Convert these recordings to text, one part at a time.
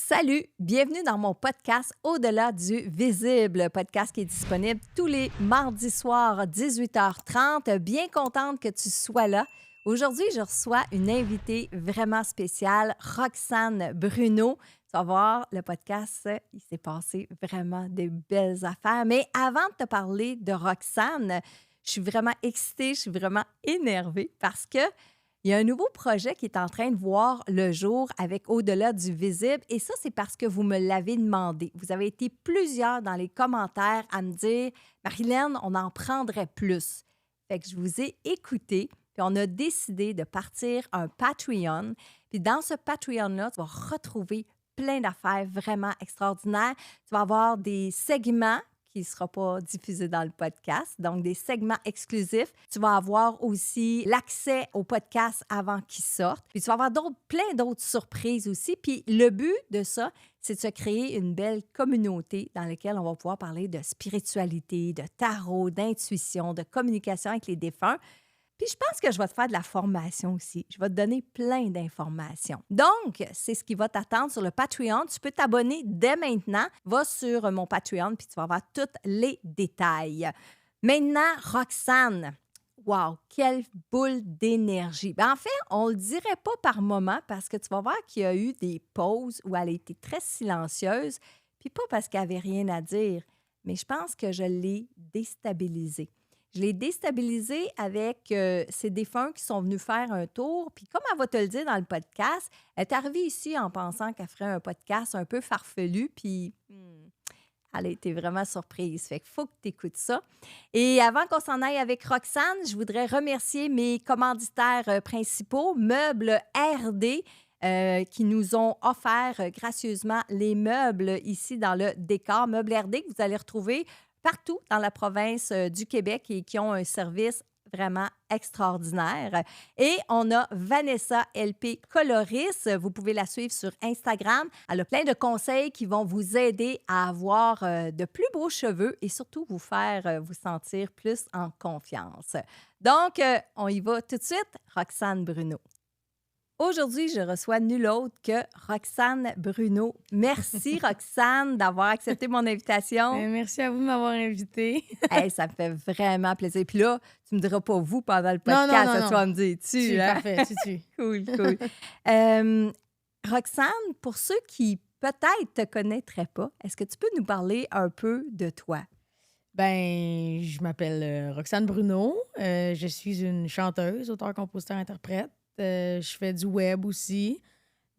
Salut, bienvenue dans mon podcast Au-delà du visible, podcast qui est disponible tous les mardis soirs à 18h30. Bien contente que tu sois là. Aujourd'hui, je reçois une invitée vraiment spéciale, Roxane Bruno. Tu vas voir, le podcast, il s'est passé vraiment des belles affaires. Mais avant de te parler de Roxane, je suis vraiment excitée, je suis vraiment énervée parce que il y a un nouveau projet qui est en train de voir le jour avec Au-delà du visible. Et ça, c'est parce que vous me l'avez demandé. Vous avez été plusieurs dans les commentaires à me dire « Marilyn, on en prendrait plus. » Fait que je vous ai écouté, puis on a décidé de partir un Patreon. Puis dans ce Patreon-là, tu vas retrouver plein d'affaires vraiment extraordinaires. Tu vas avoir des segments qui ne sera pas diffusé dans le podcast, donc des segments exclusifs. Tu vas avoir aussi l'accès au podcast avant qu'il sorte. Puis tu vas avoir plein d'autres surprises aussi. Puis le but de ça, c'est de se créer une belle communauté dans laquelle on va pouvoir parler de spiritualité, de tarot, d'intuition, de communication avec les défunts. Puis je pense que je vais te faire de la formation aussi. Je vais te donner plein d'informations. Donc, c'est ce qui va t'attendre sur le Patreon. Tu peux t'abonner dès maintenant. Va sur mon Patreon, puis tu vas avoir tous les détails. Maintenant, Roxane. Wow, quelle boule d'énergie. En fait, on ne le dirait pas par moment parce que tu vas voir qu'il y a eu des pauses où elle a été très silencieuse, puis pas parce qu'elle n'avait rien à dire, mais je pense que je l'ai déstabilisée. Je l'ai déstabilisée avec ces défunts qui sont venus faire un tour. Puis comme elle va te le dire dans le podcast, elle est arrivée ici en pensant qu'elle ferait un podcast un peu farfelu. Puis elle a été vraiment surprise. Fait qu'il faut que tu écoutes ça. Et avant qu'on s'en aille avec Roxane, je voudrais remercier mes commanditaires principaux, Meubles RD, qui nous ont offert gracieusement les meubles ici dans le décor. Meubles RD que vous allez retrouver partout dans la province du Québec et qui ont un service vraiment extraordinaire. Et on a Vanessa LP Coloris. Vous pouvez la suivre sur Instagram. Elle a plein de conseils qui vont vous aider à avoir de plus beaux cheveux et surtout vous faire vous sentir plus en confiance. Donc, on y va tout de suite. Roxane Bruno. Aujourd'hui, je reçois nul autre que Roxane Bruno. Merci, Roxane, d'avoir accepté mon invitation. Merci à vous de m'avoir invitée. Hey, ça me fait vraiment plaisir. Puis là, tu ne me diras pas vous pendant le podcast, Non. tu vas me dire tu. Hein? Parfait, tu. Cool. Roxane, pour ceux qui peut-être te connaîtraient pas, est-ce que tu peux nous parler un peu de toi? Ben, je m'appelle Roxane Bruno. Je suis une chanteuse, auteure, compositeur, interprète. Je fais du web aussi.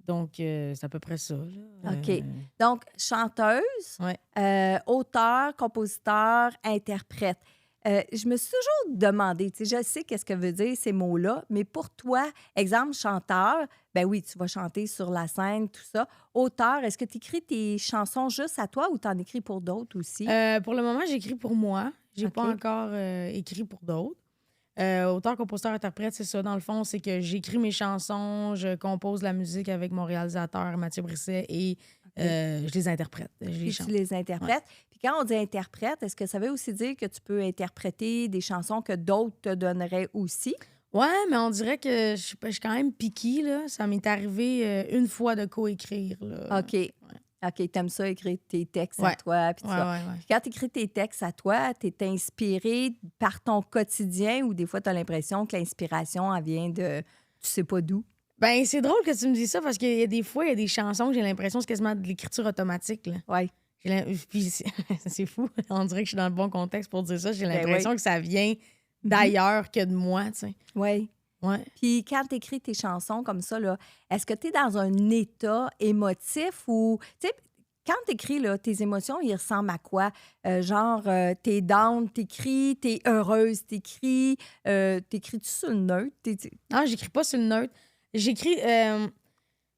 Donc, c'est à peu près ça. Là. OK. Donc, chanteuse, Ouais. auteur, compositeur, interprète. Je me suis toujours demandé, tu sais, je sais qu'est-ce que veut dire ces mots-là, mais pour toi, exemple, chanteur, ben oui, tu vas chanter sur la scène, tout ça. Auteur, est-ce que tu écris tes chansons juste à toi ou tu en écris pour d'autres aussi? Pour le moment, j'écris pour moi. J'ai pas encore écrit pour d'autres. Auteur, compositeur, interprète, c'est ça. Dans le fond, c'est que j'écris mes chansons, je compose la musique avec mon réalisateur Mathieu Brisset et je les interprète. Je les chante. Tu les interprètes. Ouais. Puis quand on dit interprète, est-ce que ça veut aussi dire que tu peux interpréter des chansons que d'autres te donneraient aussi? Ouais, mais on dirait que je suis quand même picky, là. Ça m'est arrivé une fois de coécrire, là. OK. Ouais. OK, t'aimes ça, écrire tes textes Ouais. à toi. Puis Ouais. Puis quand tu écris tes textes à toi, tu es inspiré par ton quotidien ou des fois, tu as l'impression que l'inspiration, elle vient de tu sais pas d'où? Ben, c'est drôle que tu me dises ça parce qu'il y a des fois, il y a des chansons que j'ai l'impression que c'est quasiment de l'écriture automatique, là. Oui. Puis c'est fou. On dirait que je suis dans le bon contexte pour dire ça. J'ai l'impression oui. que ça vient d'ailleurs que de moi, tu sais. Oui. Ouais. Puis quand tu écris tes chansons comme ça, là, est-ce que tu es dans un état émotif ou, tu sais, quand tu écris, tes émotions, ils ressemblent à quoi? Genre, t'es down, t'écris, t'es heureuse, t'écris, t'écris-tu sur le neutre? Non, j'écris pas sur le neutre. J'écris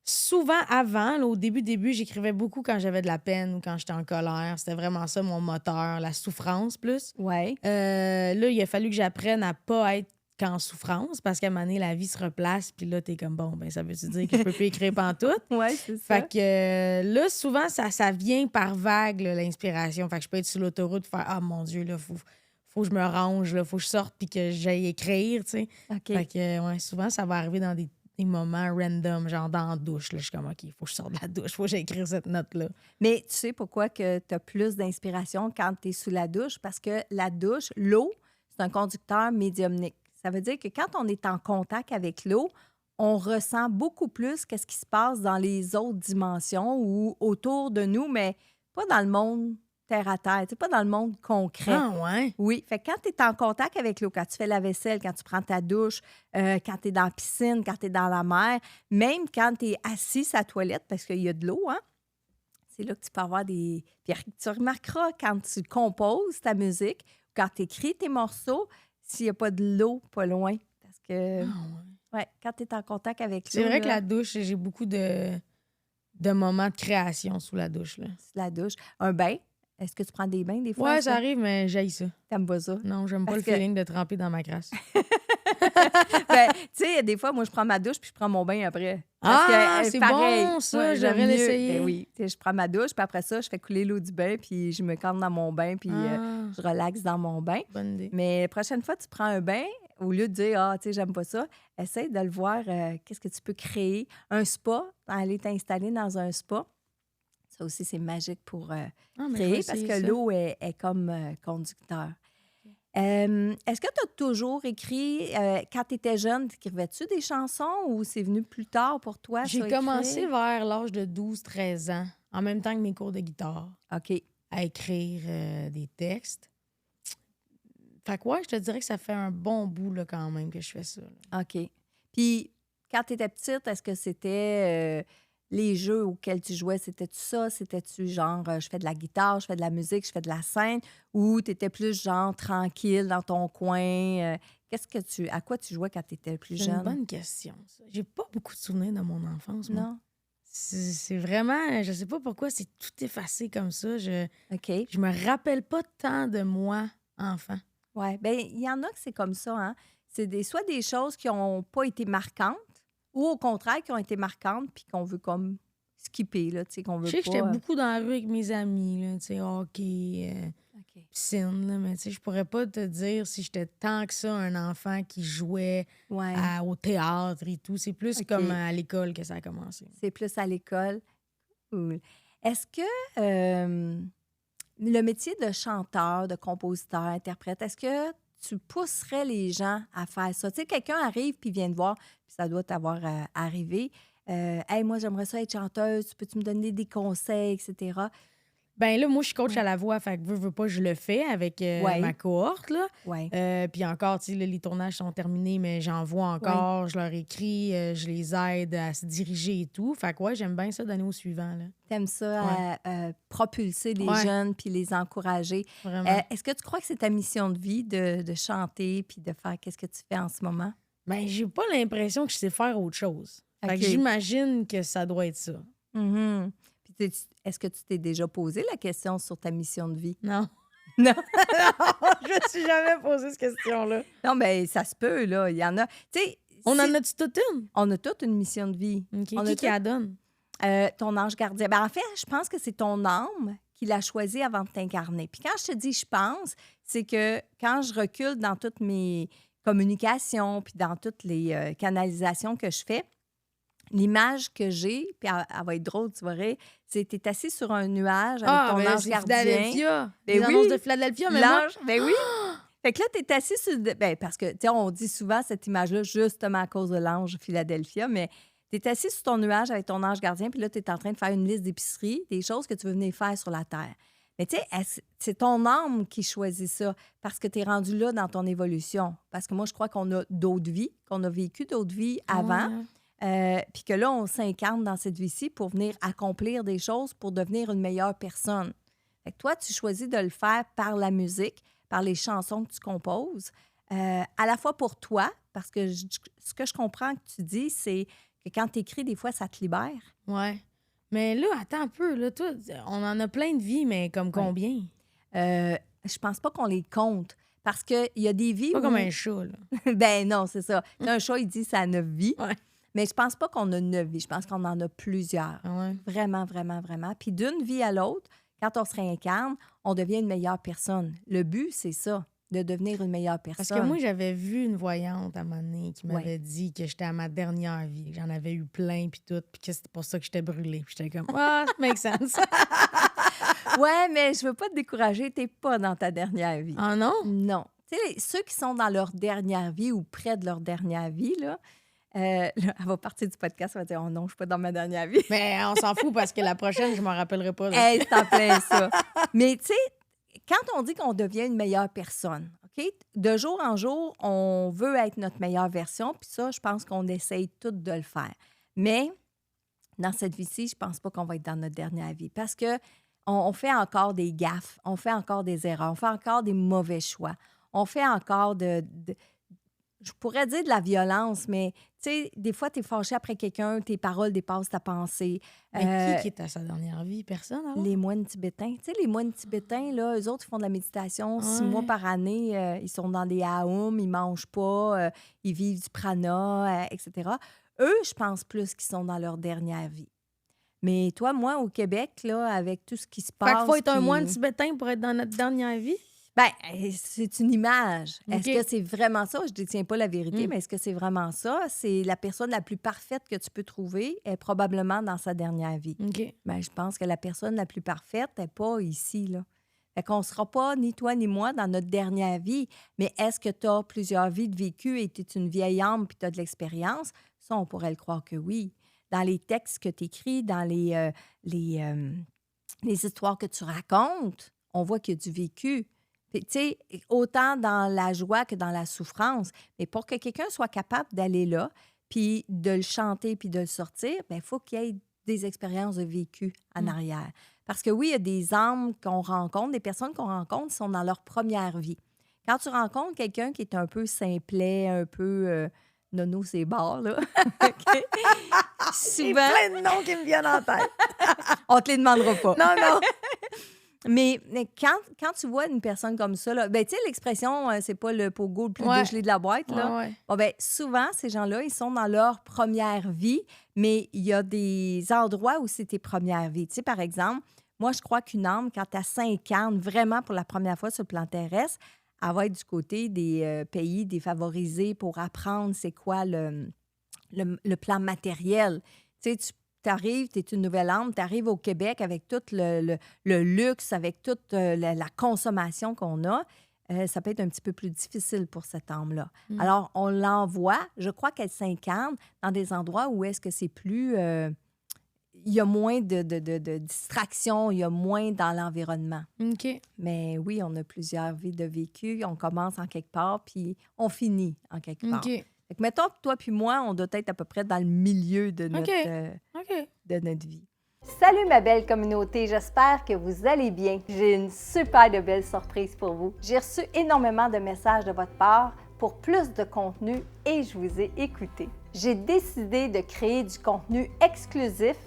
souvent avant, là, au début, j'écrivais beaucoup quand j'avais de la peine ou quand j'étais en colère. C'était vraiment ça mon moteur, la souffrance plus. Ouais. Là, il a fallu que j'apprenne à pas être qu'en souffrance parce qu'à un moment donné, la vie se replace puis là, t'es comme, bon, ben ça veut-tu dire que je peux plus écrire pantoute? Oui, c'est ça. Fait que là, souvent, ça vient par vague, là, l'inspiration. Fait que je peux être sur l'autoroute et faire, ah mon Dieu, là, faut que je me range, là, faut que je sorte puis que j'aille écrire, tu sais. OK. Fait que, ouais, souvent, ça va arriver dans des des moments random, genre dans la douche. Là, je suis comme, OK, il faut que je sorte de la douche, il faut que j'écrive cette note-là. Mais tu sais pourquoi tu as plus d'inspiration quand tu es sous la douche? Parce que la douche, l'eau, c'est un conducteur médiumnique. Ça veut dire que quand on est en contact avec l'eau, on ressent beaucoup plus qu'est-ce qui se passe dans les autres dimensions ou autour de nous, mais pas dans le monde terre à terre, tu sais, pas dans le monde concret. Ah, ouais? Oui, fait que quand tu es en contact avec l'eau, quand tu fais la vaisselle, quand tu prends ta douche, quand tu es dans la piscine, quand tu es dans la mer, même quand tu es assis à la toilette, parce qu'il y a de l'eau, hein, c'est là que tu peux avoir des... Puis tu remarqueras quand tu composes ta musique, quand tu écris tes morceaux, s'il n'y a pas de l'eau pas loin. Parce que, Ah, ouais. ouais, quand tu es en contact avec l'eau... C'est vrai que là, la douche, j'ai beaucoup de moments de création sous la douche. Là. c'est la douche. Un bain, est-ce que tu prends des bains des fois? Ouais, ça arrive, mais j'haïs ça. T'aimes pas ça? Non, j'aime pas Parce le que- feeling de tremper dans ma crasse. Ben, tu sais, des fois, moi, je prends ma douche puis je prends mon bain après. Ah, que, c'est pareil, bon, ça, moi, j'aime j'aurais mieux. l'essayer. Ben oui, tu sais, je prends ma douche puis après ça, je fais couler l'eau du bain puis je me calme dans mon bain puis Ah, je relaxe dans mon bain. bonne idée. Mais la prochaine fois, tu prends un bain, au lieu de dire, ah, tu sais, j'aime pas ça, essaye de le voir, qu'est-ce que tu peux créer. Un spa, aller t'installer dans un spa. Ça aussi, c'est magique pour Ah, mais je vais créer parce essayer que ça. l'eau est comme conducteur. Est-ce que tu as toujours écrit, quand tu étais jeune, écrivais-tu des chansons ou c'est venu plus tard pour toi? J'ai ça, commencé écrire? vers l'âge de 12-13 ans, en même temps que mes cours de guitare, OK. à écrire des textes. Fait que ouais, je te dirais que ça fait un bon bout là, quand même que je fais ça. Là. OK. Puis, quand tu étais petite, est-ce que c'était les jeux auxquels tu jouais, c'était-tu ça? C'était-tu genre, je fais de la guitare, je fais de la musique, je fais de la scène? Ou tu étais plus genre tranquille dans ton coin? À quoi tu jouais quand tu étais plus C'est une jeune? bonne question, ça. J'ai pas beaucoup de souvenirs de mon enfance, moi. Non? C'est vraiment, je sais pas pourquoi, c'est tout effacé comme ça. OK. Je me rappelle pas tant de moi, enfant. Oui. Bien, il y en a que c'est comme ça, hein? C'est soit des choses qui n'ont pas été marquantes ou au contraire qui ont été marquantes puis qu'on veut comme skipper, là, tu sais, qu'on Je veut sais que j'étais pas. beaucoup dans la rue avec mes amis, là, tu sais, hockey, OK. piscine, là, mais tu sais, je pourrais pas te dire si j'étais tant que ça un enfant qui jouait Ouais. au théâtre et tout. C'est plus OK. comme à l'école que ça a commencé. C'est plus à l'école. Cool. Est-ce que le métier de chanteur, de compositeur, interprète, est-ce que tu pousserais les gens à faire ça? Tu sais, quelqu'un arrive puis vient te voir, puis ça doit t'avoir arrivé. Hey, moi, j'aimerais ça être chanteuse, peux-tu me donner des conseils, etc. Ben là, moi, je suis coach Ouais. à la voix, fait que veux pas, je le fais avec Ouais. ma cohorte, là. Oui. Puis encore, tu sais, là, les tournages sont terminés, mais j'en vois encore, je leur écris, je les aide à se diriger et tout. Fait que ouais, j'aime bien ça donner au suivant, là. T'aimes ça, propulser les Ouais. jeunes puis les encourager. Vraiment. Est-ce que tu crois que c'est ta mission de vie de chanter puis de faire qu'est-ce que tu fais en ce moment? Ben, j'ai pas l'impression que je sais faire autre chose. Fait OK. que j'imagine que ça doit être ça. Mhm. Puis est-ce que tu t'es déjà posé la question sur ta mission de vie? Non. Non. Je me suis jamais posé cette question-là. Non, mais ça se peut, là. Il y en a. Tu sais, On si- en a-tu toute une? on a toute une mission de vie. OK. On a Qui la donne? Ton ange gardien. Ben, en fait, je pense que c'est ton âme qui l'a choisi avant de t'incarner. Puis quand je te dis je pense, c'est que quand je recule dans toutes mes communications puis dans toutes les canalisations que je fais, l'image que j'ai, puis elle va être drôle, tu verrais, c'est que tu es assis sur un nuage avec ton ben, ange c'est gardien. Philadelphia. Ben Les oui. annonces de Philadelphia, mais moi... L'ange, ben oui. Fait que là, tu es assis sur... Ben, parce que, tu sais, on dit souvent cette image-là justement à cause de l'ange Philadelphia, mais tu es assis sur ton nuage avec ton ange gardien, puis là, tu es en train de faire une liste d'épicerie, des choses que tu veux venir faire sur la Terre. Mais tu sais, c'est ton âme qui choisit ça parce que tu es rendu là dans ton évolution. Parce que moi, je crois qu'on a d'autres vies, qu'on a vécu d'autres vies avant, puis que là, on s'incarne dans cette vie-ci pour venir accomplir des choses, pour devenir une meilleure personne. Fait que toi, tu choisis de le faire par la musique, par les chansons que tu composes, à la fois pour toi, parce que ce que je comprends que tu dis, c'est que quand tu écris, des fois, ça te libère. Ouais. Mais là, attends un peu. Là, toi, on en a plein de vies, mais comme combien? Je pense pas qu'on les compte, parce qu'il y a des vies Pas où... comme un chat, là. Ben non, c'est ça. Un chat, il dit ça a 9 vies. Ouais. Mais je pense pas qu'on a 9 vies. Je pense qu'on en a plusieurs. Ah ouais. Vraiment, vraiment, vraiment. Puis d'une vie à l'autre, quand on se réincarne, on devient une meilleure personne. Le but, c'est ça. de devenir une meilleure Parce personne. que moi, j'avais vu une voyante à un moment donné qui m'avait dit que j'étais à ma dernière vie, que j'en avais eu plein, puis tout, puis que c'était pour ça que j'étais brûlée. Puis j'étais comme, ah, ça make sense. Ouais, mais je veux pas te décourager, t'es pas dans ta dernière vie. Ah non? Non. Tu sais, ceux qui sont dans leur dernière vie ou près de leur dernière vie, là, là, elle va partir du podcast, elle va dire « Oh non, je suis pas dans ma dernière vie. » Mais on s'en fout parce que la prochaine, je m'en rappellerai pas. Hey, c'est en plein ça. Mais tu sais, quand on dit qu'on devient une meilleure personne, OK? De jour en jour, on veut être notre meilleure version, puis ça, je pense qu'on essaye toutes de le faire. Mais dans cette vie-ci, je pense pas qu'on va être dans notre dernière vie parce que on fait encore des gaffes, on fait encore des erreurs, on fait encore des mauvais choix, on fait encore je pourrais dire de la violence, mais tu sais, des fois, tu es fâché après quelqu'un, tes paroles dépassent ta pensée. Mais qui est à sa dernière vie? Personne, alors? Les moines tibétains. Tu sais, les moines tibétains, là, eux autres, ils font de la méditation 6 mois par année. Ils sont dans des aums, ils mangent pas, ils vivent du prana, etc. Eux, je pense plus qu'ils sont dans leur dernière vie. Mais toi, moi, au Québec, là, avec tout ce qui se passe... Fait qu'il faut être un moine tibétain pour être dans notre dernière vie? Bien, c'est une image. OK. Est-ce que c'est vraiment ça? Je ne détiens pas la vérité, mais est-ce que c'est vraiment ça? C'est la personne la plus parfaite que tu peux trouver est probablement dans sa dernière vie. OK. Bien, je pense que la personne la plus parfaite n'est pas ici, là. Fait qu'on ne sera pas, ni toi ni moi, dans notre dernière vie. Mais est-ce que tu as plusieurs vies de vécu et tu es une vieille âme puis tu as de l'expérience? Ça, on pourrait le croire que oui. Dans les textes que tu écris, dans les histoires que tu racontes, on voit qu'il y a du vécu. Tu sais, autant dans la joie que dans la souffrance. Mais pour que quelqu'un soit capable d'aller là, puis de le chanter, puis de le sortir, il faut qu'il y ait des expériences de vécu en arrière. Parce que oui, il y a des âmes qu'on rencontre, des personnes qu'on rencontre qui sont dans leur première vie. Quand tu rencontres quelqu'un qui est un peu simplet, un peu nono ses bords, là, okay? J'ai plein de noms qui me viennent en tête. On te les demandera pas. Non. Mais quand tu vois une personne comme ça, là, ben, tu sais, l'expression, c'est pas le pogo le plus dégelé de la boîte. Là. Ouais. Bon, ben, souvent, ces gens-là, ils sont dans leur première vie, mais il y a des endroits où c'est tes premières vies. Tu sais, par exemple, moi, je crois qu'une âme, quand elle s'incarne vraiment pour la première fois sur le plan terrestre, elle va être du côté des pays défavorisés pour apprendre c'est quoi le plan matériel. Tu sais, tu arrives, tu es une nouvelle âme, tu arrives au Québec avec tout le luxe, avec toute la consommation qu'on a, ça peut être un petit peu plus difficile pour cette âme-là. Alors, on l'envoie, je crois qu'elle s'incarne dans des endroits où est-ce que c'est plus... il y a moins de distractions, il y a moins dans l'environnement. OK. Mais oui, on a plusieurs vies de vécu. On commence en quelque part, puis on finit en quelque part. OK. Fait que mettons que toi puis moi, on doit être à peu près dans le milieu de notre, OK. de notre vie. Salut ma belle communauté, j'espère que vous allez bien. J'ai une super de belle surprise pour vous. J'ai reçu énormément de messages de votre part pour plus de contenu et je vous ai écouté. J'ai décidé de créer du contenu exclusif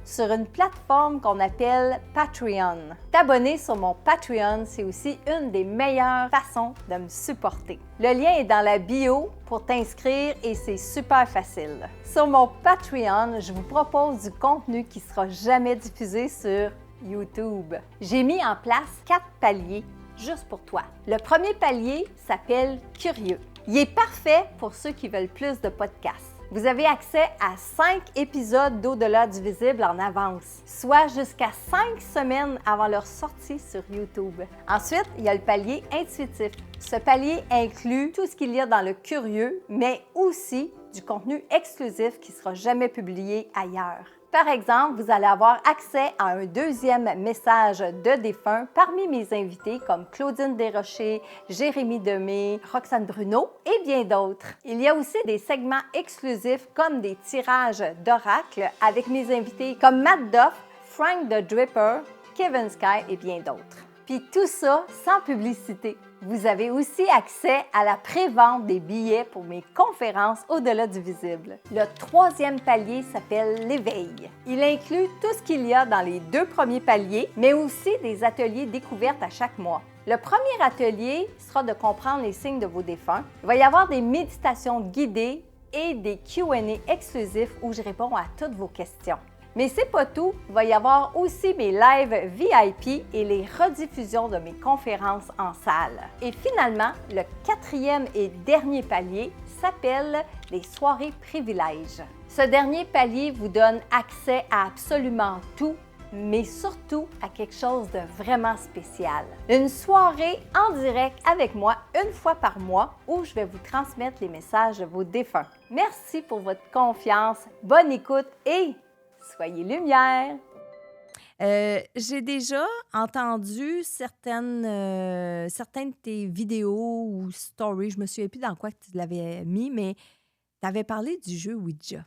sur une plateforme qu'on appelle Patreon. T'abonner sur mon Patreon, c'est aussi une des meilleures façons de me supporter. Le lien est dans la bio pour t'inscrire et c'est super facile. Sur mon Patreon, je vous propose du contenu qui ne sera jamais diffusé sur YouTube. J'ai mis en place 4 paliers juste pour toi. Le premier palier s'appelle Curieux. Il est parfait pour ceux qui veulent plus de podcasts. Vous avez accès à 5 épisodes d'Au-delà du visible en avance, soit jusqu'à 5 semaines avant leur sortie sur YouTube. Ensuite, il y a le palier intuitif. Ce palier inclut tout ce qu'il y a dans le curieux, mais aussi du contenu exclusif qui ne sera jamais publié ailleurs. Par exemple, vous allez avoir accès à un deuxième message de défunt parmi mes invités comme Claudine Desrochers, Jérémy Demé, Roxane Bruno et bien d'autres. Il y a aussi des segments exclusifs comme des tirages d'oracles avec mes invités comme Matt Duff, Frank the Dripper, Kevin Sky et bien d'autres. Puis tout ça sans publicité. Vous avez aussi accès à la pré-vente des billets pour mes conférences Au-delà du visible. Le troisième palier s'appelle l'éveil. Il inclut tout ce qu'il y a dans les 2 premiers paliers, mais aussi des ateliers découvertes à chaque mois. Le premier atelier sera de comprendre les signes de vos défunts. Il va y avoir des méditations guidées et des Q&A exclusifs où je réponds à toutes vos questions. Mais c'est pas tout, il va y avoir aussi mes lives VIP et les rediffusions de mes conférences en salle. Et finalement, le 4e et dernier palier s'appelle les soirées privilèges. Ce dernier palier vous donne accès à absolument tout, mais surtout à quelque chose de vraiment spécial. Une soirée en direct avec moi une fois par mois où je vais vous transmettre les messages de vos défunts. Merci pour votre confiance, bonne écoute et soyez lumière! J'ai déjà entendu certaines de tes vidéos ou stories, je me souviens plus dans quoi tu l'avais mis, mais tu avais parlé du jeu Ouija.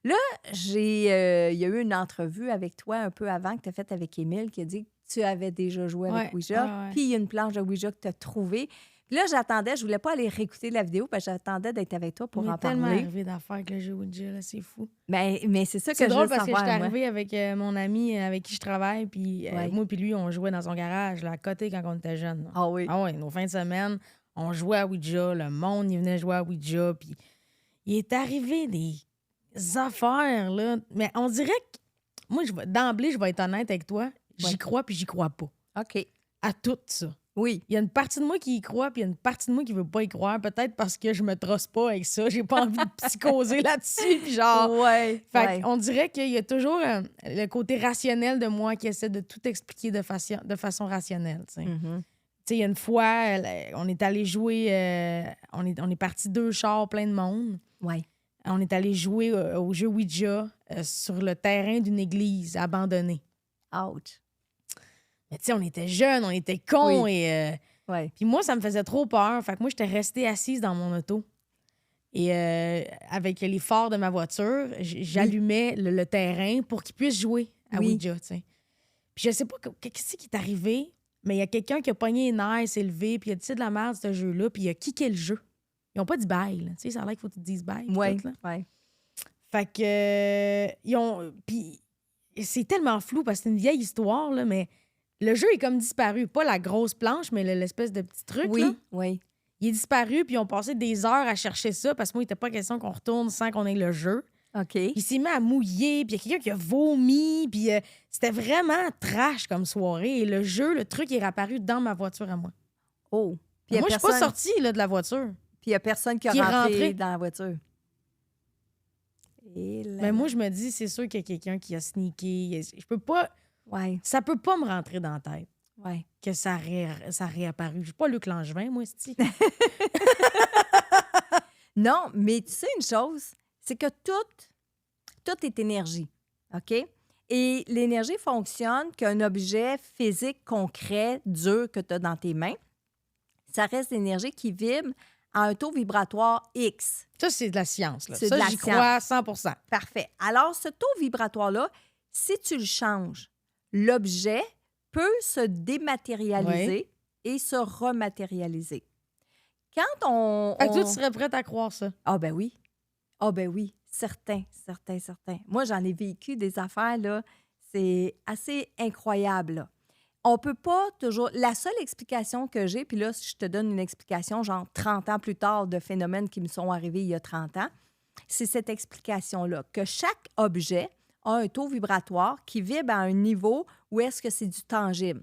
Là, il y a eu une entrevue avec toi un peu avant que tu as faite avec Émile qui a dit que tu avais déjà joué avec Ouija, puis il y a une planche de Ouija que tu as trouvée. Puis là, j'attendais, je voulais pas aller réécouter la vidéo parce que j'attendais d'être avec toi pour en parler. Il m'est tellement arrivé d'affaires avec le jeu Ouija, là, c'est fou. Mais c'est ça que c'est je drôle veux parce savoir, que j'étais arrivée avec mon ami avec qui je travaille, puis Ouais. moi puis lui, on jouait dans son garage, là, à côté quand on était jeunes. là. Ah oui. Ah ouais, nos fins de semaine, on jouait à Ouija, le monde, il venait jouer à Ouija, puis il est arrivé des affaires, là. Mais on dirait que, moi, d'emblée, je vais être honnête avec toi, j'y Ouais. crois puis j'y crois pas. OK. À tout ça. Oui. Il y a une partie de moi qui y croit, puis il y a une partie de moi qui veut pas y croire. Peut-être parce que je me trosse pas avec ça. J'ai pas envie de psychoser là-dessus. Puis genre. Ouais. Fait on dirait qu'il y a toujours le côté rationnel de moi qui essaie de tout expliquer de façon rationnelle. Tu sais. Mhm. Tu sais, il y a une fois, on est allé jouer. On est parti 2 chars plein de monde. Ouais. On est allé jouer au jeu Ouija sur le terrain d'une église abandonnée. Ouch. Mais tu sais, on était jeunes, on était cons Oui. et. Ouais. Puis moi, ça me faisait trop peur. Fait que moi, j'étais restée assise dans mon auto. Et avec les phares de ma voiture, j'allumais le terrain pour qu'ils puissent jouer à Oui. Ouija, tu sais. Puis je sais pas qu'est-ce qui est arrivé, mais il y a quelqu'un qui a pogné les nerfs, s'est levé, puis il a dit c'est de la merde, ce jeu-là, puis il a kické le jeu. Ils ont pas dit bye, là. Tu sais, ça a l'air qu'il faut que tu te dises bye. puis Ouais. tout, là. Ouais. Fait que... ils ont... Puis c'est tellement flou parce que c'est une vieille histoire, là, mais le jeu est comme disparu. Pas la grosse planche, mais l'espèce de petit truc, Oui. là. Oui. Il est disparu, puis ils ont passé des heures à chercher ça parce que moi, il n'était pas question qu'on retourne sans qu'on ait le jeu. OK. Il s'est mis à mouiller, puis il y a quelqu'un qui a vomi, puis c'était vraiment trash comme soirée. Et le jeu, le truc est réapparu dans ma voiture à moi. Oh. Puis Moi, je suis pas sortie là, de la voiture. Puis il n'y a personne qui est rentré dans la voiture. Et là, Mais moi, je me dis, c'est sûr qu'il y a quelqu'un qui a sneaké. Je peux pas... Ouais. Ça peut pas me rentrer dans la tête Ouais. que ça a réapparu. Je suis pas Luc Langevin, moi, c'ti. Non, mais tu sais une chose, c'est que tout est énergie, OK? Et l'énergie fonctionne qu'un objet physique, concret, dur que tu as dans tes mains, ça reste l'énergie qui vibre à un taux vibratoire X. Ça, c'est de la science. Là. C'est Ça, de la j'y science. crois à 100%. Parfait. Alors, ce taux vibratoire-là, si tu le changes, l'objet peut se dématérialiser et se rematérialiser. Quand on... Fait que toi, tu serais prête à croire ça? Ah ben oui. Ah ben oui. Certain. Moi, j'en ai vécu des affaires, là. C'est assez incroyable, là. On peut pas toujours... La seule explication que j'ai, puis là, je te donne une explication, genre 30 ans plus tard, de phénomènes qui me sont arrivés il y a 30 ans, c'est cette explication-là, que chaque objet a un taux vibratoire qui vibre à un niveau où est-ce que c'est du tangible.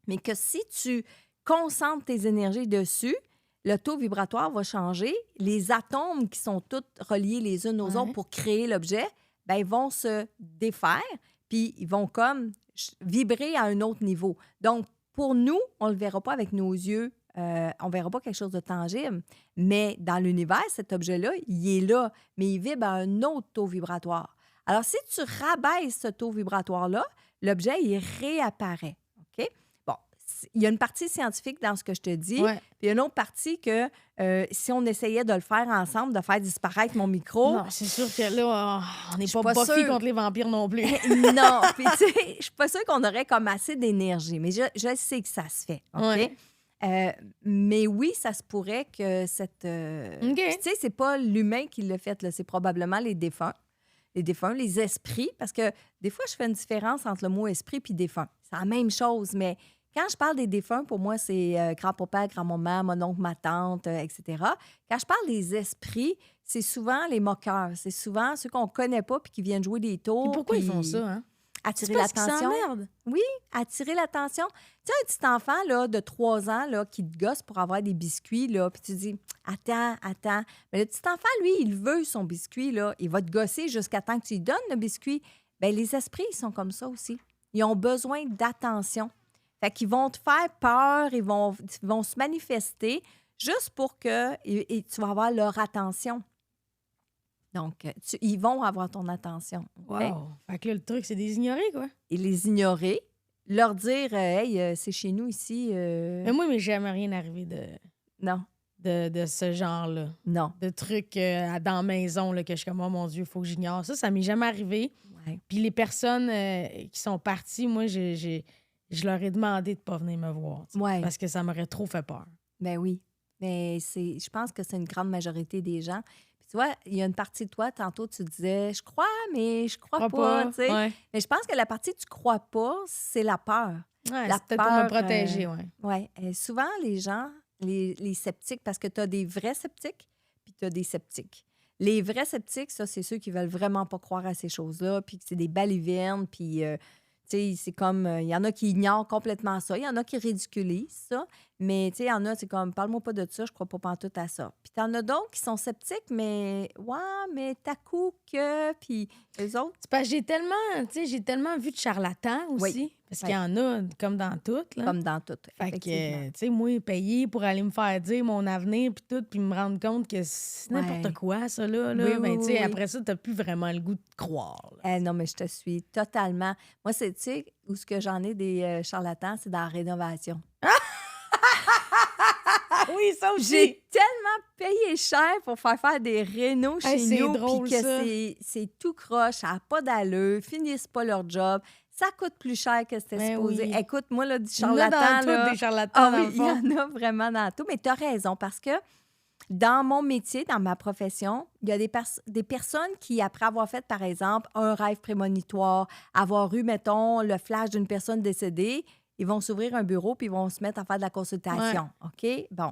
Mais que si tu concentres tes énergies dessus, le taux vibratoire va changer. Les atomes qui sont tous reliés les uns aux autres pour créer l'objet, ben, ils vont se défaire, puis ils vont comme vibrer à un autre niveau. Donc, pour nous, on ne le verra pas avec nos yeux, on ne verra pas quelque chose de tangible, mais dans l'univers, cet objet-là, il est là, mais il vibre à un autre taux vibratoire. Alors, si tu rabaisses ce taux vibratoire-là, l'objet, il réapparaît. OK? Bon, il y a une partie scientifique dans ce que je te dis, puis il y a une autre partie que si on essayait de le faire ensemble, de faire disparaître mon micro... Non, c'est sûr que là, on n'est pas pas Buffy sûre. contre les vampires non plus. Non, puis tu sais, je suis pas sûre qu'on aurait comme assez d'énergie, mais je sais que ça se fait, OK? Ouais. Mais oui, ça se pourrait que cette... OK. Puis tu sais, c'est pas l'humain qui l'a fait, là, c'est probablement les défunts. Les défunts, les esprits, parce que des fois, je fais une différence entre le mot esprit puis défunt. C'est la même chose, mais Quand je parle des défunts, pour moi, c'est grand-papa, grand-maman, mon oncle, ma tante, etc. Quand je parle des esprits, c'est souvent les moqueurs. C'est souvent ceux qu'on ne connaît pas puis qui viennent jouer des Et tours. pourquoi ils font puis ça, hein? C'est attirer parce qu'ils l'attention. s'emmerdent. Oui, attirer l'attention. Tu sais, un petit enfant là, de 3 ans là, qui te gosse pour avoir des biscuits, là, puis tu dis attends. Mais le petit enfant, lui, il veut son biscuit, là. Il va te gosser jusqu'à temps que tu lui donnes le biscuit. Bien, les esprits, ils sont comme ça aussi. Ils ont besoin d'attention. Fait qu'ils vont te faire peur, ils vont se manifester juste pour que et tu vas avoir leur attention. Donc, ils vont avoir ton attention. OK? Wow. Fait que là, le truc, c'est des ignorés, quoi. Et les ignorer, leur dire hey, c'est chez nous ici. Mais moi, il m'est jamais rien arrivé Non, de ce genre-là. non. De trucs dans la maison là, que je suis comme, oh mon Dieu, il faut que j'ignore. Ça m'est jamais arrivé. Ouais. Puis les personnes qui sont parties, moi, je leur ai demandé de ne pas venir me voir. Tu sais, Ouais. parce que ça m'aurait trop fait peur. Ben oui. Mais je pense que c'est une grande majorité des gens. Puis tu vois, il y a une partie de toi, tantôt, tu disais, je crois, mais je crois pas. Tu sais. Ouais. Mais je pense que la partie que tu crois pas, c'est la peur. Ouais, La c'est peut-être pour me peur, protéger, ouais. Oui. Souvent, les gens, les sceptiques, parce que tu as des vrais sceptiques, puis tu as des sceptiques. Les vrais sceptiques, ça, c'est ceux qui veulent vraiment pas croire à ces choses-là, puis que c'est des balivernes, puis, tu sais, c'est comme, il y en a qui ignorent complètement ça, il y en a qui ridiculisent ça, mais, tu sais, il y en a, c'est comme, parle-moi pas de ça, je crois pas pantoute à ça. Puis t'en as d'autres qui sont sceptiques, mais, ouais, mais t'as coup que, puis les autres. C'est parce que j'ai tellement vu de charlatans aussi. Oui. Parce qu'il y en a, comme dans toutes. Là. Comme dans tout, Fait effectivement. que, tu sais, moi, payer pour aller me faire dire mon avenir, puis tout, puis me rendre compte que c'est n'importe Ouais. quoi, ça, là. Oui, Ben, oui, tu sais, oui. après ça, t'as plus vraiment le goût de croire. Là. Non, mais je te suis totalement. Moi, c'est, tu sais, où ce que j'en ai des charlatans, c'est dans la rénovation. Oui, ça aussi. J'ai tellement payé cher pour faire des rénos chez c'est nous, drôle, puis que ça. c'est tout croche, ça n'a pas d'allure, finissent pas leur job, ça coûte plus cher que c'était Ben supposé. oui. Écoute, moi, là, du Il y en a charlatan, dans tout, là... des charlatans, Ah dans oui, le il fond. y en a vraiment dans tout, mais tu as raison, parce que dans mon métier, dans ma profession, il y a des personnes qui, après avoir fait, par exemple, un rêve prémonitoire, avoir eu, mettons, le flash d'une personne décédée, ils vont s'ouvrir un bureau puis ils vont se mettre à faire de la consultation. OK? Bon,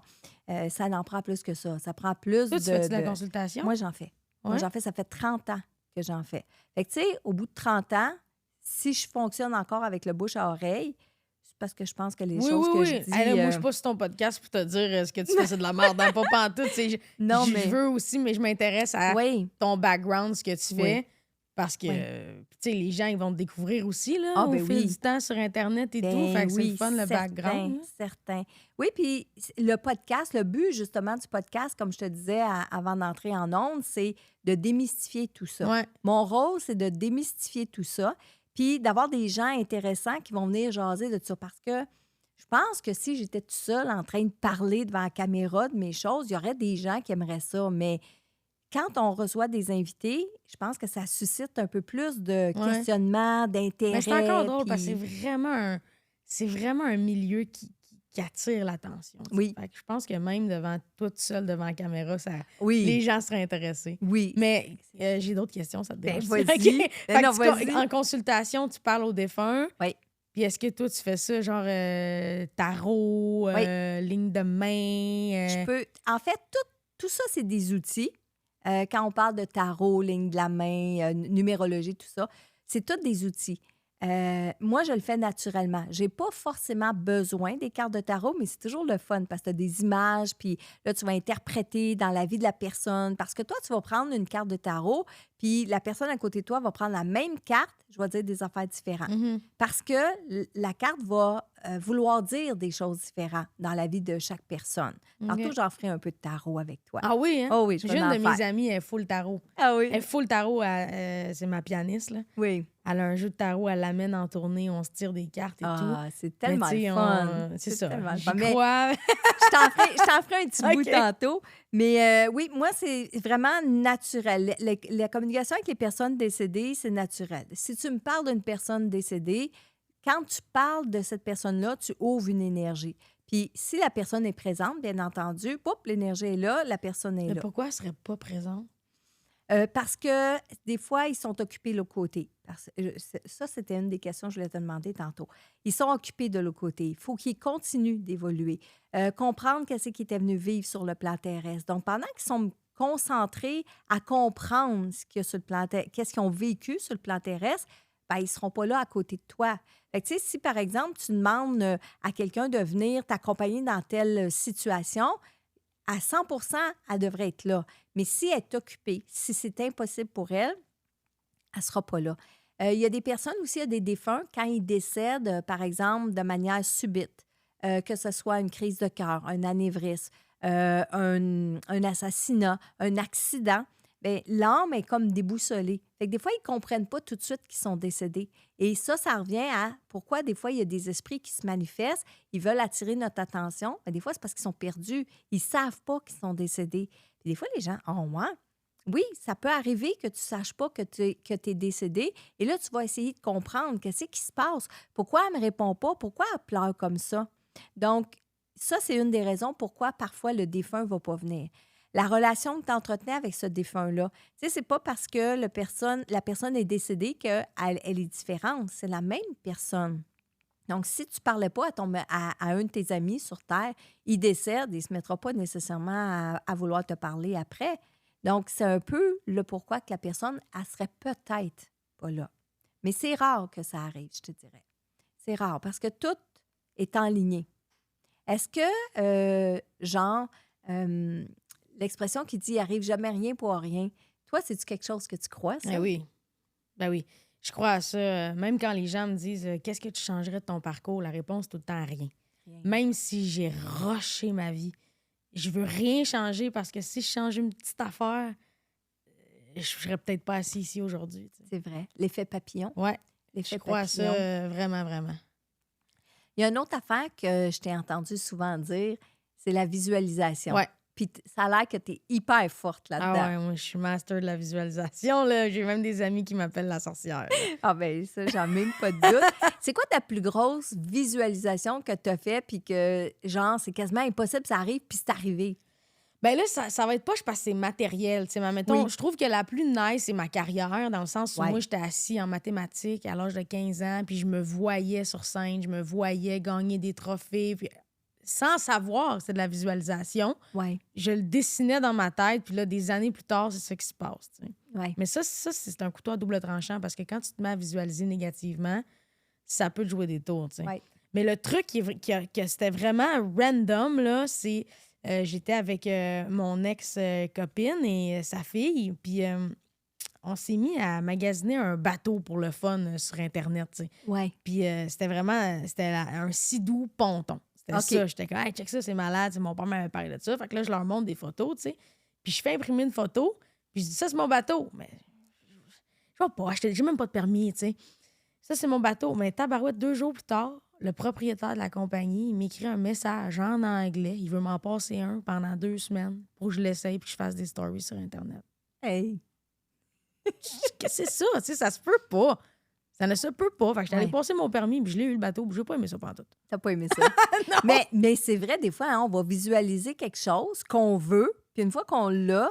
ça n'en prend plus que ça. Ça prend plus Toi, de... tu fais de la consultation? Moi, j'en fais. Moi, Ouais. j'en fais. Ça fait 30 ans que j'en fais. Fait que, tu sais, au bout de 30 ans, si je fonctionne encore avec le bouche à oreille, c'est parce que je pense que les choses que je dis... Hey, là, moi, je suis pas sur ton podcast pour te dire ce que tu fais, c'est de la merde. Pas pantoute. Non, je mais... veux aussi, mais je m'intéresse à Oui. ton background, ce que tu fais. Oui. Parce que, Oui. tu sais, les gens, ils vont te découvrir aussi, là, Ah, au ben fil oui. du temps sur Internet et Ben tout. Fait que c'est oui, le fun, le certain, background. là. certain. Oui, puis le podcast, le but justement du podcast, comme je te disais avant d'entrer en ondes, c'est de démystifier tout ça. Ouais. Mon rôle, c'est de démystifier tout ça, puis d'avoir des gens intéressants qui vont venir jaser de tout ça. Parce que je pense que si j'étais toute seule en train de parler devant la caméra de mes choses, il y aurait des gens qui aimeraient ça, mais... Quand on reçoit des invités, je pense que ça suscite un peu plus de questionnement, d'intérêt. Mais c'est encore drôle parce que puis- c'est vraiment un milieu qui attire l'attention. tu sais. Oui. Fait que je pense que même devant toi tout seul devant la caméra, les Oui, gens seraient intéressés. oui. Mais j'ai d'autres questions, ça te Ben, dérange? vas-y. OK. Ben Fait non, que vas-y. en consultation, tu parles aux défunts. Oui. Puis est-ce que toi, tu fais ça, genre tarot, ligne de main? Je peux. En fait, tout ça, c'est des outils. Quand on parle de tarot, ligne de la main, numérologie, tout ça, c'est tous des outils. Moi, je le fais naturellement. J'ai pas forcément besoin des cartes de tarot, mais c'est toujours le fun parce que tu as des images, puis là, tu vas interpréter dans la vie de la personne. Parce que toi, tu vas prendre une carte de tarot, puis la personne à côté de toi va prendre la même carte, je vais dire des affaires différentes. Mhm. Parce que la carte va vouloir dire des choses différentes dans la vie de chaque personne. Tantôt, OK. j'en ferai un peu de tarot avec toi. Ah oui, hein? Oh oui, je J'ai vais une en de mes faire. amies, elle est full tarot. Ah oui? Elle est full tarot, c'est ma pianiste, là. Oui. Elle a un jeu de tarot, elle l'amène en tournée, on se tire des cartes et tout. Ah, c'est Mais tellement tu sais, le fun. c'est ça. tellement le J'y fun. Mais crois. je t'en ferai un petit bout OK. tantôt. Mais oui, moi, c'est vraiment naturel. La communication avec les personnes décédées, c'est naturel. Si tu me parles d'une personne décédée, quand tu parles de cette personne-là, tu ouvres une énergie. Puis si la personne est présente, bien entendu, l'énergie est là, la personne est Mais là. pourquoi elle serait pas présente? Parce que des fois, ils sont occupés de l'autre côté. Ça, c'était une des questions que je voulais te demander tantôt. Ils sont occupés de l'autre côté. Il faut qu'ils continuent d'évoluer, comprendre qu'est-ce qu'ils étaient venus vivre sur le plan terrestre. Donc, pendant qu'ils sont concentrés à comprendre ce qu'il y a sur le plan qu'est-ce qu'ils ont vécu sur le plan terrestre, ben, ils ne seront pas là à côté de toi. Fait que, tu sais, si, par exemple, tu demandes à quelqu'un de venir t'accompagner dans telle situation, à 100 elle devrait être là. Mais si elle est occupée, si c'est impossible pour elle, elle ne sera pas là. Il y a des personnes aussi, il y a des défunts, quand ils décèdent, par exemple, de manière subite, que ce soit une crise de cœur, un anévrisme, un assassinat, un accident, bien, l'âme est comme déboussolée. Fait que des fois, ils ne comprennent pas tout de suite qu'ils sont décédés. Et ça revient à pourquoi des fois, il y a des esprits qui se manifestent, ils veulent attirer notre attention, mais des fois, c'est parce qu'ils sont perdus. Ils ne savent pas qu'ils sont décédés. Puis des fois, les gens, oh, ouais. Oui, ça peut arriver que tu ne saches pas que tu es décédé. Et là, tu vas essayer de comprendre qu'est-ce qui se passe. Pourquoi elle ne me répond pas? Pourquoi elle pleure comme ça? Donc, ça, c'est une des raisons pourquoi parfois le défunt ne va pas venir. La relation que tu entretenais avec ce défunt-là, tu sais, c'est pas parce que la personne est décédée qu'elle est différente. C'est la même personne. Donc, si tu ne parlais pas à un de tes amis sur Terre, il décède, il ne se mettra pas nécessairement à vouloir te parler après. Donc, c'est un peu le pourquoi que la personne, elle serait peut-être pas là. Mais c'est rare que ça arrive, je te dirais. C'est rare parce que tout est en ligne. Est-ce que, l'expression qui dit « il arrive jamais rien pour rien », toi, c'est-tu quelque chose que tu crois, ça? Ben oui. Ben oui. Je crois à ça. Même quand les gens me disent qu'est-ce que tu changerais de ton parcours, la réponse, c'est tout le temps rien. Même si j'ai rushé ma vie, je veux rien changer parce que si je changeais une petite affaire, je serais peut-être pas assis ici aujourd'hui. Tu sais. C'est vrai. L'effet papillon. Oui. L'effet Je crois à papillon. ça vraiment, vraiment. Il y a une autre affaire que je t'ai entendu souvent dire, c'est la visualisation. Ouais. Puis ça a l'air que tu es hyper forte là-dedans. Ah ouais, moi, je suis master de la visualisation. Là. J'ai même des amis qui m'appellent la sorcière. Ah ben ça, j'en ai même pas de doute. C'est quoi ta plus grosse visualisation que tu as fait puis que, genre, c'est quasiment impossible, ça arrive, puis c'est arrivé? Ben là, ça va être poche parce que c'est matériel. Mais mettons, Oui. je trouve que la plus nice, c'est ma carrière, dans le sens où Ouais. moi, j'étais assis en mathématiques à l'âge de 15 ans, puis je me voyais sur scène, je me voyais gagner des trophées, puis sans savoir, c'est de la visualisation. Ouais. Je le dessinais dans ma tête, puis là, des années plus tard, c'est ça qui se passe. Tu sais. Ouais. Mais ça, c'est un couteau à double tranchant parce que quand tu te mets à visualiser négativement, ça peut te jouer des tours. Tu sais. Ouais. Mais le truc que c'était vraiment random, là, c'est j'étais avec mon ex-copine et sa fille, puis on s'est mis à magasiner un bateau pour le fun sur Internet. Tu sais. Ouais. Puis c'était un sidou ponton. C'était ça. J'étais comme, hey, check ça, c'est malade. Mon père m'avait parlé de ça. Fait que là, je leur montre des photos, tu sais. Puis je fais imprimer une photo. Puis je dis, ça, c'est mon bateau. Mais je vais pas acheter. J'ai même pas de permis, tu sais. Ça, c'est mon bateau. Mais tabarouette, 2 jours plus tard, le propriétaire de la compagnie, il m'écrit un message en anglais. Il veut m'en passer un pendant 2 semaines pour que je l'essaye puis que je fasse des stories sur Internet. Hey! Qu'est-ce que c'est ça? Tu sais, ça se peut pas. Ça ne se peut pas. Fait que j'étais allée passer mon permis, puis je l'ai eu le bateau, puis j'ai pas aimé ça pantoute. T'as pas aimé ça? mais c'est vrai, des fois, hein, on va visualiser quelque chose qu'on veut, puis une fois qu'on l'a,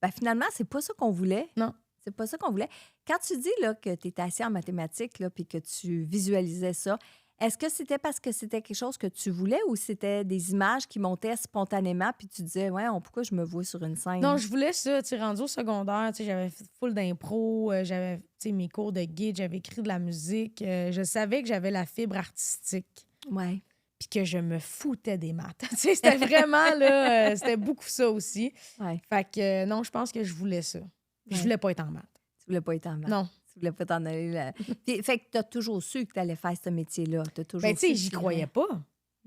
ben finalement, c'est pas ça qu'on voulait. Non. C'est pas ça qu'on voulait. Quand tu dis là, que tu étais assis en mathématiques, là, puis que tu visualisais ça, est-ce que c'était parce que c'était quelque chose que tu voulais ou c'était des images qui montaient spontanément, puis tu disais, ouais, pourquoi je me vois sur une scène? Non, je voulais ça. Tu sais, rendu au secondaire, tu sais, j'avais fait full d'impro, j'avais, tu sais, mes cours de guide, j'avais écrit de la musique. Je savais que j'avais la fibre artistique. Ouais. Puis que je me foutais des maths. Tu sais, c'était vraiment, là, c'était beaucoup ça aussi. Ouais. Fait que non, je pense que je voulais ça. Je voulais pas être en maths. Tu voulais pas être en maths? Non. Tu voulais pas t'en aller là. Puis, fait que tu as toujours su que tu allais faire ce métier-là. Ben, tu sais, j'y croyais pas.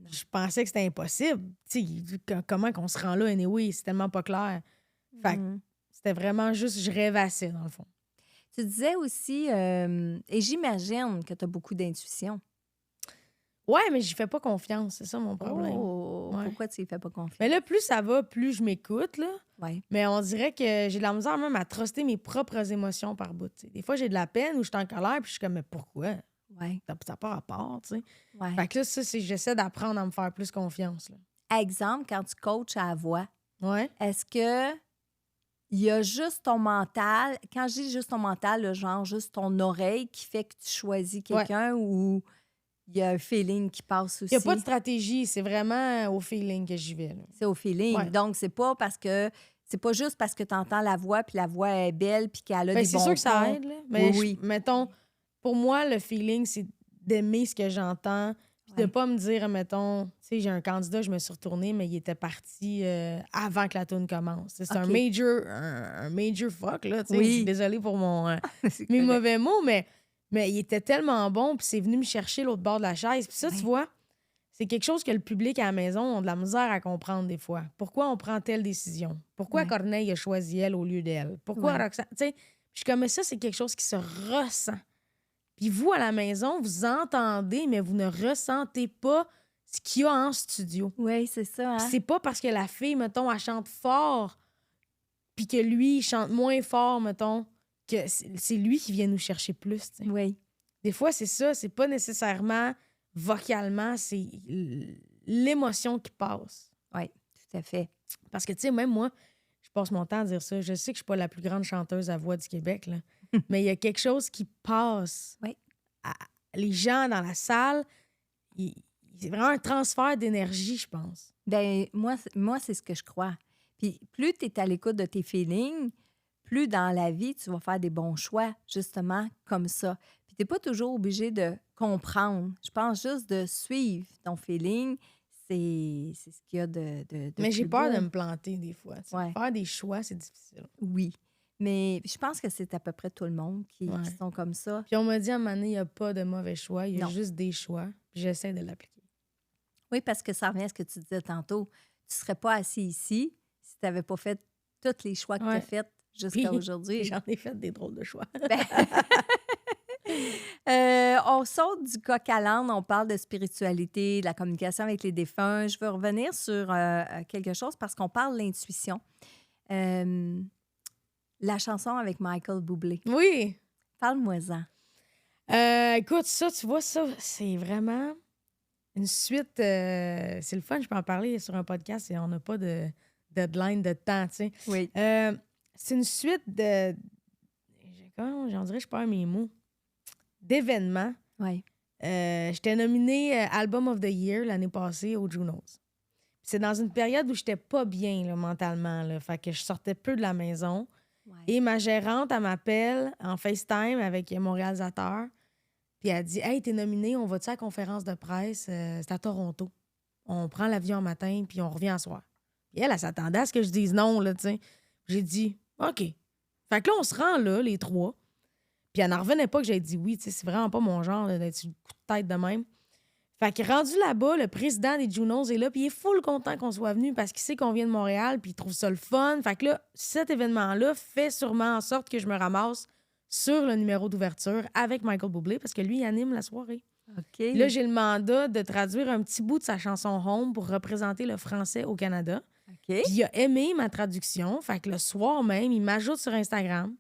Je pensais que c'était impossible. Tu sais, comment qu'on se rend là, anyway, c'est tellement pas clair. Fait que c'était vraiment juste, je rêvassais, dans le fond. Tu disais aussi, et j'imagine que tu as beaucoup d'intuition. Ouais, mais j'y fais pas confiance, c'est ça mon problème. Oh, Ouais. pourquoi tu y fais pas confiance? Mais là, plus ça va, plus je m'écoute, là. Ouais. Mais on dirait que j'ai de la misère même à truster mes propres émotions par bout. T'sais. Des fois, j'ai de la peine ou je suis en colère, puis je suis comme, mais pourquoi? Ouais. Ça n'a pas rapport, tu sais. Ouais. Fait que là, j'essaie d'apprendre à me faire plus confiance, là. Exemple, quand tu coaches à la voix, Ouais. est-ce que il y a juste ton mental. Quand je dis juste ton mental, là, genre juste ton oreille qui fait que tu choisis quelqu'un ou il y a un feeling qui passe Il n'y a pas de aussi. stratégie, c'est vraiment au feeling que j'y vais. Là. C'est au feeling. Ouais. Donc, c'est pas juste parce que tu entends la voix, puis la voix est belle, puis qu'elle a Ben, des c'est bons sûr que ça tons. aide, là. Mais Oui. mettons, pour moi, le feeling, c'est d'aimer ce que j'entends. Puis de Ouais. pas me dire, mettons, tu sais, j'ai un candidat, je me suis retournée, mais il était parti avant que la tune commence. C'est OK. un major fuck, là. Tu sais, Oui. je suis désolée pour C'est mes correct. mauvais mots, mais il était tellement bon, puis c'est venu me chercher l'autre bord de la chaise. Puis ça, Ouais. tu vois, c'est quelque chose que le public à la maison ont de la misère à comprendre des fois. Pourquoi on prend telle décision? Pourquoi Ouais. Corneille a choisi elle au lieu d'elle? Pourquoi Ouais. Roxane? Tu sais, je suis comme ça, c'est quelque chose qui se ressent. Puis vous, à la maison, vous entendez, mais vous ne ressentez pas ce qu'il y a en studio. Oui, c'est ça. Puis Hein? c'est pas parce que la fille, mettons, elle chante fort, puis que lui, il chante moins fort, mettons, que c'est lui qui vient nous chercher plus, tu sais. Oui. Des fois, c'est ça. C'est pas nécessairement vocalement, c'est l'émotion qui passe. Oui, tout à fait. Parce que, tu sais, même moi, je passe mon temps à dire ça. Je sais que je suis pas la plus grande chanteuse à voix du Québec, là. Mais il y a quelque chose qui passe. Oui. Les gens dans la salle, c'est vraiment un transfert d'énergie, je pense. Ben moi, c'est ce que je crois. Puis plus tu es à l'écoute de tes feelings, plus dans la vie, tu vas faire des bons choix, justement, comme ça. Puis tu n'es pas toujours obligé de comprendre. Je pense juste de suivre ton feeling. C'est ce qu'il y a de Mais j'ai plus peur beau. de me planter des fois. Tu sais. Ouais. Faire des choix, c'est difficile. Oui. Mais je pense que c'est à peu près tout le monde qui sont comme ça. Puis on m'a dit à un moment donné, il n'y a pas de mauvais choix, il y a Non. juste des choix. Puis j'essaie de l'appliquer. Oui, parce que ça revient à ce que tu disais tantôt. Tu ne serais pas assis ici si tu n'avais pas fait tous les choix que tu as faits jusqu'à aujourd'hui. J'en ai fait des drôles de choix. On saute du coq à l'âne, on parle de spiritualité, de la communication avec les défunts. Je veux revenir sur quelque chose parce qu'on parle de l'intuition. La chanson avec Michael Bublé. Oui. Parle-moi-en. Écoute, ça, tu vois, ça, c'est vraiment une suite. C'est le fun, je peux en parler sur un podcast et on n'a pas de deadline de temps, tu sais. Oui. C'est une suite de. J'en dirais, je perds mes mots. D'événements. Oui. J'étais nominée Album of the Year l'année passée au Junos. C'est dans une période où j'étais pas bien là, mentalement. Là, fait que je sortais peu de la maison. Ouais. Et ma gérante, elle m'appelle en FaceTime avec mon réalisateur. Puis elle dit « Hey, t'es nominée, on va-tu à la conférence de presse? C'est à Toronto. On prend l'avion un matin, puis on revient en soir. » Puis elle s'attendait à ce que je dise non, là, tu sais. J'ai dit « OK. » Fait que là, on se rend là, les trois. Puis elle n'en revenait pas que j'avais dit oui, tu sais, c'est vraiment pas mon genre là, d'être sur le coup de tête de même. Fait que rendu là-bas, le président des Junos est là, puis il est full content qu'on soit venu parce qu'il sait qu'on vient de Montréal, puis il trouve ça le fun. Fait que là, cet événement-là fait sûrement en sorte que je me ramasse sur le numéro d'ouverture avec Michael Bublé parce que lui, il anime la soirée. OK. Puis là, j'ai le mandat de traduire un petit bout de sa chanson Home pour représenter le français au Canada. OK. Puis il a aimé ma traduction. Fait que le soir même, il m'ajoute sur Instagram.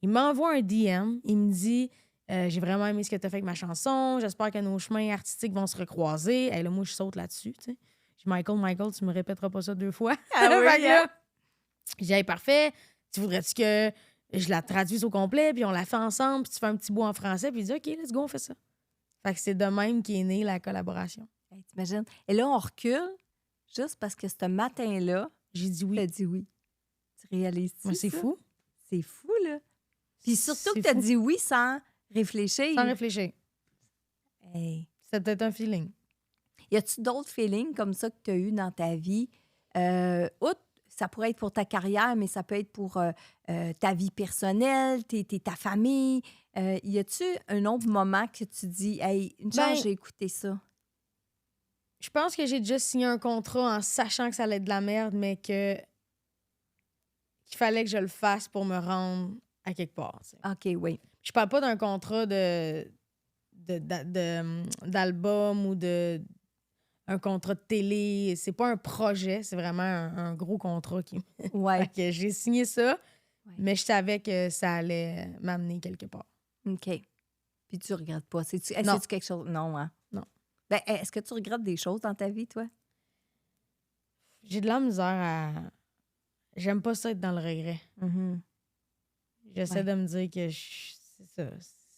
Il m'envoie un DM. Il me dit j'ai vraiment aimé ce que tu as fait avec ma chanson. J'espère que nos chemins artistiques vont se recroiser. Hey, là, moi, je saute là-dessus. Tu sais. Je dis Michael, tu me répéteras pas ça 2 fois. Ah oui, fait que là, j'ai dit hey, parfait. Tu voudrais-tu que je la traduise au complet, puis on la fait ensemble, puis tu fais un petit bout en français, puis il dit OK, let's go, on fait ça. Fait que c'est de même qu'est née la collaboration. Hey, t'imagines? Et là, on recule juste parce que ce matin-là, J'ai dit oui. t'as dit oui. Tu réalises-tu? Ouais, c'est ça? fou. C'est fou, là. Puis surtout C'est que t'as fou. dit oui sans réfléchir. Sans réfléchir. Hey. C'est peut-être un feeling. Y a-tu d'autres feelings comme ça que tu as eu dans ta vie? Outre, ça pourrait être pour ta carrière, mais ça peut être pour ta vie personnelle, ta famille. Y a-tu un autre moment que tu dis, hey, une chance, j'ai écouté ça? Je pense que j'ai déjà signé un contrat en sachant que ça allait être de la merde, mais qu'il fallait que je le fasse pour me rendre à quelque part. T'sais. OK, oui. Je parle pas d'un contrat d'album ou un contrat de télé. C'est pas un projet, c'est vraiment un gros contrat qui. Ouais. Fait que j'ai signé ça, Ouais. mais je savais que ça allait m'amener quelque part. OK. Puis tu regrettes pas. C'est-tu Non. quelque chose? Non, hein? Non. Ben, est-ce que tu regrettes des choses dans ta vie, toi? J'ai de la misère à j'aime pas ça être dans le regret. Mm-hmm. J'essaie de me dire que c'est ça,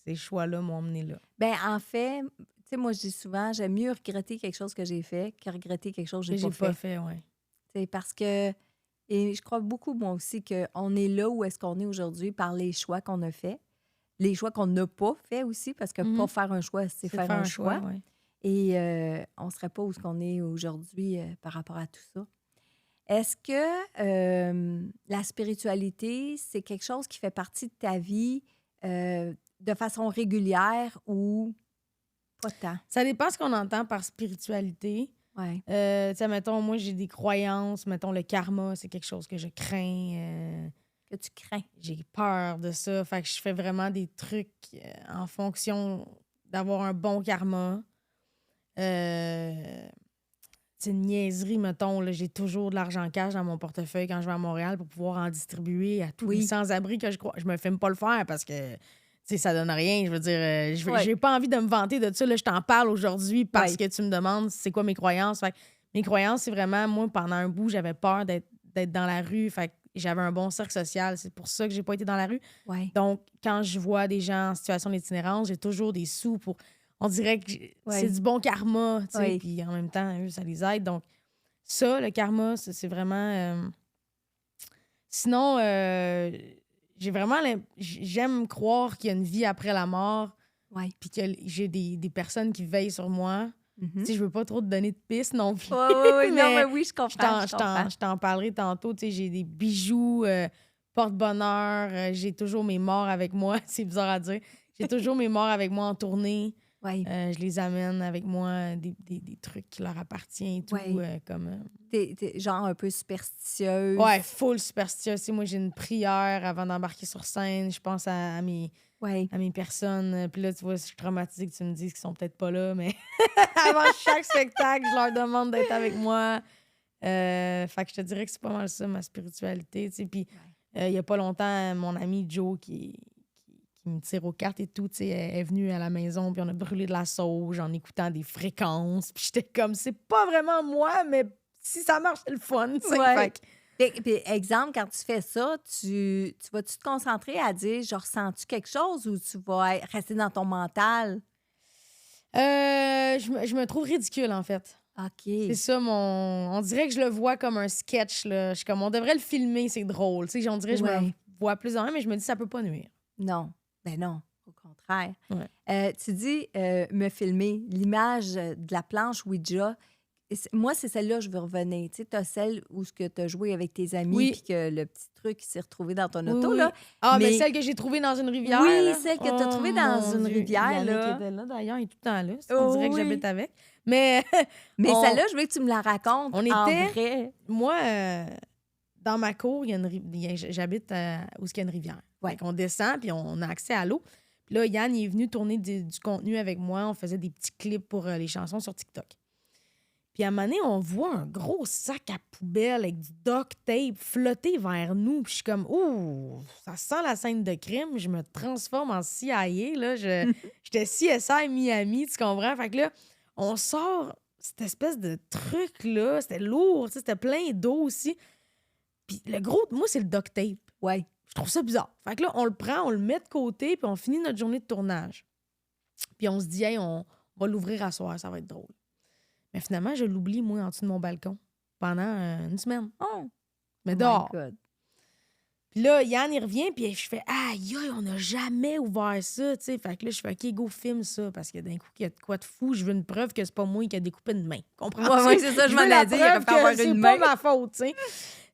ces choix-là m'ont emmené là. Ben en fait, tu sais, moi, je dis souvent, j'aime mieux regretter quelque chose que j'ai fait que regretter quelque chose que j'ai pas fait. Ouais. C'est parce que, et je crois beaucoup, moi aussi, qu'on est là où est-ce qu'on est aujourd'hui par les choix qu'on a faits. Les choix qu'on n'a pas fait aussi, parce que pas faire un choix, c'est faire un choix. Ouais. Et on ne serait pas où ce qu'on est aujourd'hui par rapport à tout ça. Est-ce que la spiritualité, c'est quelque chose qui fait partie de ta vie de façon régulière ou pas tant? Ça dépend ce qu'on entend par spiritualité. Oui. Tu sais, mettons, moi, j'ai des croyances. Mettons, le karma, c'est quelque chose que je crains. Que tu crains. J'ai peur de ça. Fait que je fais vraiment des trucs en fonction d'avoir un bon karma. C'est une niaiserie, mettons. Là, j'ai toujours de l'argent cash dans mon portefeuille quand je vais à Montréal pour pouvoir en distribuer à tous les sans-abri que je crois. Je me filme pas le faire parce que ça donne rien. Je veux dire, j'ai pas envie de me vanter de ça. Là, je t'en parle aujourd'hui parce que tu me demandes c'est quoi mes croyances. Fait que mes croyances, c'est vraiment, moi, pendant un bout, j'avais peur d'être dans la rue. Fait que j'avais un bon cercle social. C'est pour ça que j'ai pas été dans la rue. Ouais. Donc, quand je vois des gens en situation d'itinérance, j'ai toujours des sous pour... On dirait que c'est du bon karma, tu sais, puis en même temps, eux, ça les aide. Donc, ça, le karma, c'est vraiment... Sinon, j'ai vraiment... J'aime croire qu'il y a une vie après la mort, puis que j'ai des personnes qui veillent sur moi. Mm-hmm. Tu sais, je veux pas trop te donner de pistes non plus. Oui, mais oui, je comprends. Je t'en parlerai tantôt. Tu sais, j'ai des bijoux porte-bonheur. J'ai toujours mes morts avec moi. C'est bizarre à dire. J'ai toujours mes morts avec moi en tournée. Je les amène avec moi, des trucs qui leur appartiennent et tout. Comme, T'es genre un peu superstitieuse. Ouais, full superstitieuse. Moi, j'ai une prière avant d'embarquer sur scène. Je pense à mes personnes. Puis là, tu vois, je suis traumatisée que tu me dises qu'ils sont peut-être pas là, mais avant chaque spectacle, je leur demande d'être avec moi. Fait que je te dirais que c'est pas mal ça, ma spiritualité. Puis il y a pas longtemps, mon ami Joe qui me tire aux cartes et tout, est venu à la maison, puis on a brûlé de la sauge en écoutant des fréquences. Puis j'étais comme, c'est pas vraiment moi, mais si ça marche, c'est le fun. Puis, exemple, quand tu fais ça, tu vas-tu te concentrer à dire, je ressens-tu quelque chose ou tu vas rester dans ton mental? Je me trouve ridicule, en fait. OK. C'est ça, on dirait que je le vois comme un sketch, là. Je suis comme, on devrait le filmer, c'est drôle. Tu sais, on dirait que je me vois plus en un, mais je me dis, ça peut pas nuire. Non. Ben non, au contraire. Ouais. Tu dis me filmer. L'image de la planche Ouija, moi, c'est celle-là que je veux revenir. Tu sais, t'as celle où tu as joué avec tes amis puis que le petit truc s'est retrouvé dans ton auto, là. Ah, mais celle que j'ai trouvée dans une rivière. Oui, là. celle que tu as trouvée dans une rivière, là. Qui était là, d'ailleurs, il est tout le temps là. On dirait que j'habite avec. Mais celle-là, je veux que tu me la racontes en vrai. Moi, dans ma cour, j'habite où il y a une rivière. Fait qu'on descend, puis on a accès à l'eau. Puis là, Yann, il est venu tourner du contenu avec moi. On faisait des petits clips pour les chansons sur TikTok. Puis à un moment donné, on voit un gros sac à poubelle avec du duct tape flotter vers nous. Puis je suis comme, ouh, ça sent la scène de crime. Je me transforme en CIA. Là. J'étais CSI Miami, tu comprends? Fait que là, on sort cette espèce de truc-là. C'était lourd, c'était plein d'eau aussi. Puis le gros, moi, c'est le duct tape. Ouais. Je trouve ça bizarre. Fait que là, on le prend, on le met de côté, puis on finit notre journée de tournage. Puis on se dit, hey, on va l'ouvrir à soir, ça va être drôle. Mais finalement, je l'oublie, moi, en dessous de mon balcon pendant une semaine. Oh! Mais dehors. Puis là, Yann, il revient, puis je fais, aïe, on n'a jamais ouvert ça, tu sais. Fait que là, je fais, OK, go, filme ça, parce que d'un coup, il y a de quoi de fou. Je veux une preuve que c'est pas moi qui a découpé une main. Comprends-tu? Oui, c'est ça, je m'en ai dit. Il aurait pu avoir une main. C'est pas ma faute, tu sais.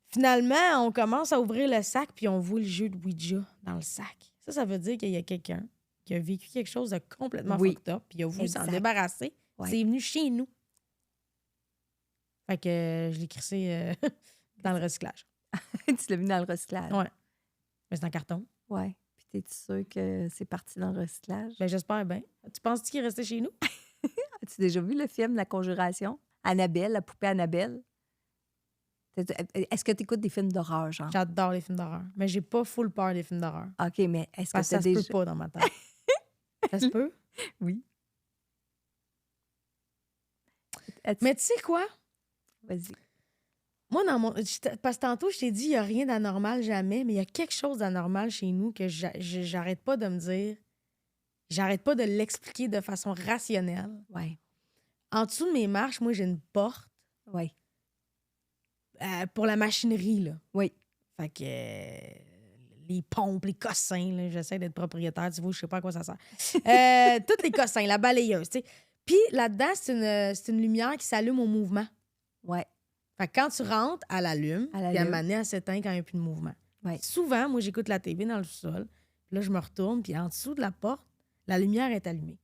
Finalement, on commence à ouvrir le sac, puis on voit le jeu de Ouija dans le sac. Ça veut dire qu'il y a quelqu'un qui a vécu quelque chose de complètement fucked up, puis il a voulu s'en débarrasser. C'est venu chez nous. Fait que je l'ai crissé dans le recyclage. Tu l'as mis dans le recyclage? Oui. Mais c'est en carton. Oui. Puis t'es-tu sûr que c'est parti dans le recyclage? Ben j'espère bien. Tu penses-tu qu'il est resté chez nous? As-tu déjà vu le film La Conjuration? Annabelle, la poupée Annabelle? Est-ce que tu écoutes des films d'horreur, genre? J'adore les films d'horreur. Mais j'ai pas full peur des films d'horreur. OK, mais est-ce que ça se peut pas dans ma tête. Ça se peut? Oui. Mais tu sais quoi? Vas-y. Moi, parce que tantôt, je t'ai dit, il n'y a rien d'anormal jamais, mais il y a quelque chose d'anormal chez nous que j'arrête pas de me dire. J'arrête pas de l'expliquer de façon rationnelle. Oui. En dessous de mes marches, moi, j'ai une porte. Oui. Pour la machinerie, là. Oui. Fait que les pompes, les cossins, là, j'essaie d'être propriétaire, tu vois, je sais pas à quoi ça sert. Tous les cossins, la balayeuse, tu sais. Puis là-dedans, c'est une lumière qui s'allume au mouvement. Oui. Fait que quand tu rentres, elle allume, puis à un moment donné, elle s'éteint quand il n'y a plus de mouvement. Ouais. Souvent, moi, j'écoute la TV dans le sol, puis là, je me retourne, puis en dessous de la porte, la lumière est allumée.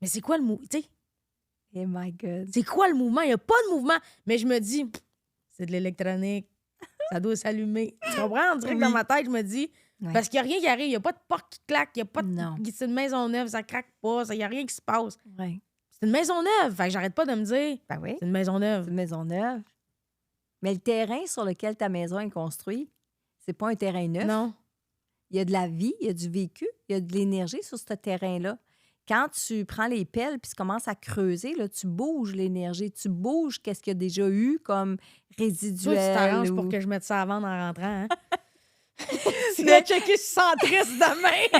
Mais c'est quoi le mouvement? Tu sais? Oh my God. C'est quoi le mouvement? Il n'y a pas de mouvement. Mais je me dis, c'est de l'électronique. Ça doit s'allumer. Tu comprends? On dirait que dans ma tête, je me dis, parce qu'il n'y a rien qui arrive. Il n'y a pas de porte qui claque. Il y a pas de... C'est une maison neuve. Ça craque pas. Il n'y a rien qui se passe. Ouais. C'est une maison neuve. Fait que j'arrête pas de me dire, c'est une maison neuve. C'est une maison neuve. Mais le terrain sur lequel ta maison est construite, c'est pas un terrain neuf. Non. Il y a de la vie, il y a du vécu, il y a de l'énergie sur ce terrain-là. Quand tu prends les pelles puis tu commences à creuser, là, tu bouges l'énergie, tu bouges qu'est-ce qu'il y a déjà eu comme résiduel. Toi, tu t'arranges pour que je mette ça à vendre en rentrant, hein? Tu vas checker si ça triste demain.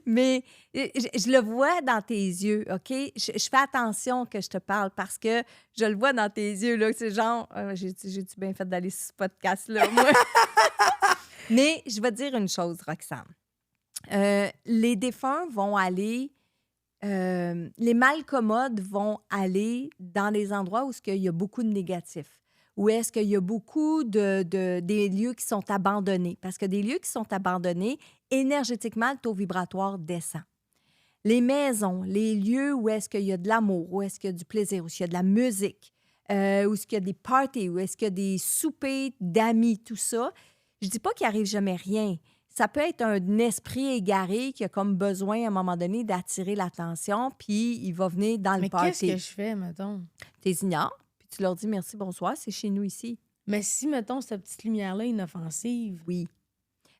Mais je le vois dans tes yeux, OK? Je fais attention que je te parle parce que je le vois dans tes yeux, là. C'est genre, j'ai-tu bien fait d'aller sur ce podcast-là, moi? Mais je vais te dire une chose, Roxane. Les défunts vont aller, les malcommodes vont aller dans des endroits où il y a beaucoup de négatifs, où est-ce qu'il y a beaucoup des lieux qui sont abandonnés. Parce que des lieux qui sont abandonnés, énergétiquement, le taux vibratoire descend. Les maisons, les lieux où est-ce qu'il y a de l'amour, où est-ce qu'il y a du plaisir, où est-ce qu'il y a de la musique, où est-ce qu'il y a des parties, où est-ce qu'il y a des soupers d'amis, tout ça, je dis pas qu'il arrive jamais rien. Ça peut être un esprit égaré qui a comme besoin, à un moment donné, d'attirer l'attention, puis il va venir dans le party. Mais qu'est-ce que je fais, mettons? Tu les ignores, puis tu leur dis merci, bonsoir, c'est chez nous ici. Mais si, mettons, cette petite lumière-là est inoffensive. Oui.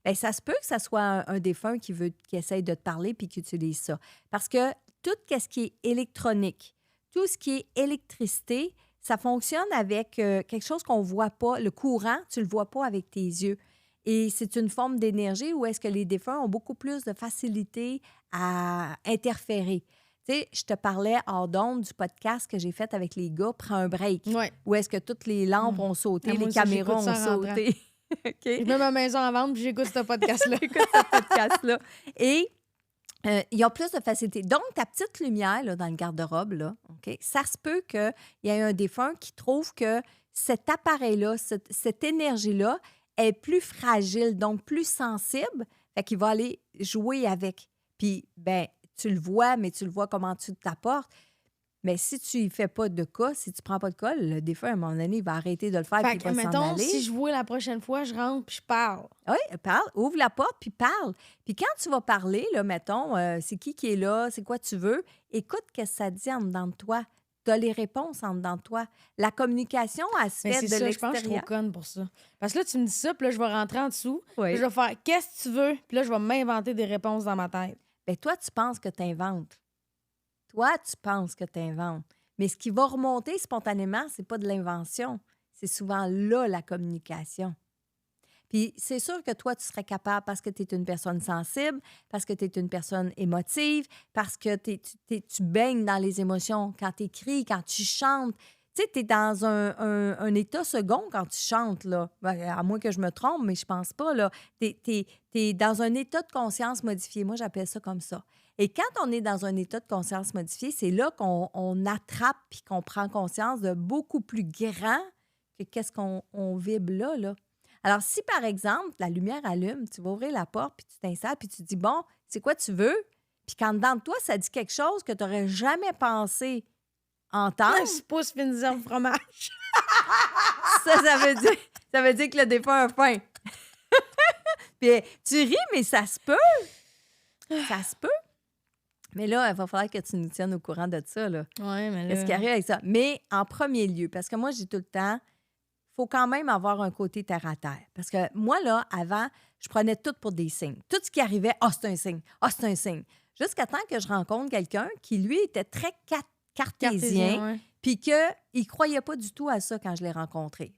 Bien, ça se peut que ça soit un défunt qui essaye de te parler puis qui utilise ça. Parce que tout ce qui est électronique, tout ce qui est électricité, ça fonctionne avec quelque chose qu'on ne voit pas. Le courant, tu ne le vois pas avec tes yeux. Et c'est une forme d'énergie où est-ce que les défunts ont beaucoup plus de facilité à interférer. Tu sais, je te parlais hors d'onde du podcast que j'ai fait avec les gars, Prends un break. Ouais. Où est-ce que toutes les lampes ont sauté, les caméras ont sauté. Okay. Je mets ma maison à vendre puis j'écoute ce podcast-là. Et il y a plus de facilité. Donc, ta petite lumière là, dans le garde-robe, là, okay, ça se peut qu'il y ait un défunt qui trouve que cet appareil-là, cette énergie-là est plus fragile, donc plus sensible, fait qu'il va aller jouer avec. Puis, ben, tu le vois, mais tu le vois comment tu t'apportes. Mais si tu ne fais pas de cas, si tu ne prends pas de cas, le défunt, à un moment donné, il va arrêter de le faire et il va s'en aller. Si je vois la prochaine fois, je rentre puis je parle. Oui, parle, ouvre la porte puis parle. Puis quand tu vas parler, là, mettons, c'est qui est là, c'est quoi tu veux, écoute ce que ça dit en dedans de toi. Tu as les réponses en dedans de toi. La communication, elle se fait de l'extérieur. Je pense que je suis trop conne pour ça. Parce que là, tu me dis ça, puis là, je vais rentrer en dessous, oui. puis je vais faire « qu'est-ce que tu veux? » Puis là, je vais m'inventer des réponses dans ma tête. Bien, toi, tu penses que tu inventes. Toi, tu penses que tu inventes. Mais ce qui va remonter spontanément, c'est pas de l'invention. C'est souvent là, la communication. Puis c'est sûr que toi, tu serais capable parce que tu es une personne sensible, parce que tu es une personne émotive, parce que tu baignes dans les émotions quand tu écris, quand tu chantes. Tu sais, tu es dans un état second quand tu chantes, là. Ben, à moins que je me trompe, mais je pense pas, là. Tu es dans un état de conscience modifié. Moi, j'appelle ça comme ça. Et quand on est dans un état de conscience modifié, c'est là qu'on attrape puis qu'on prend conscience de beaucoup plus grand que qu'est-ce qu'on vibre là. Alors, si, par exemple, la lumière allume, tu vas ouvrir la porte, puis tu t'installes, puis tu dis, bon, c'est quoi tu veux? Puis quand dedans de toi, ça dit quelque chose que tu n'aurais jamais pensé entendre. Un pouce finisant au fromage. ça veut dire que le défunt a faim. Puis tu ris, mais ça se peut. Ça se peut. Mais là, il va falloir que tu nous tiennes au courant de ça. Là. Oui, mais là... Qu'est-ce qui arrive avec ça? Mais en premier lieu, parce que moi, je dis tout le temps, il faut quand même avoir un côté terre-à-terre. Parce que moi, là, avant, je prenais tout pour des signes. Tout ce qui arrivait, c'est un signe. C'est un signe. Jusqu'à temps que je rencontre quelqu'un qui, lui, était très cartésien. Puis qu'il ne croyait pas du tout à ça quand je l'ai rencontré.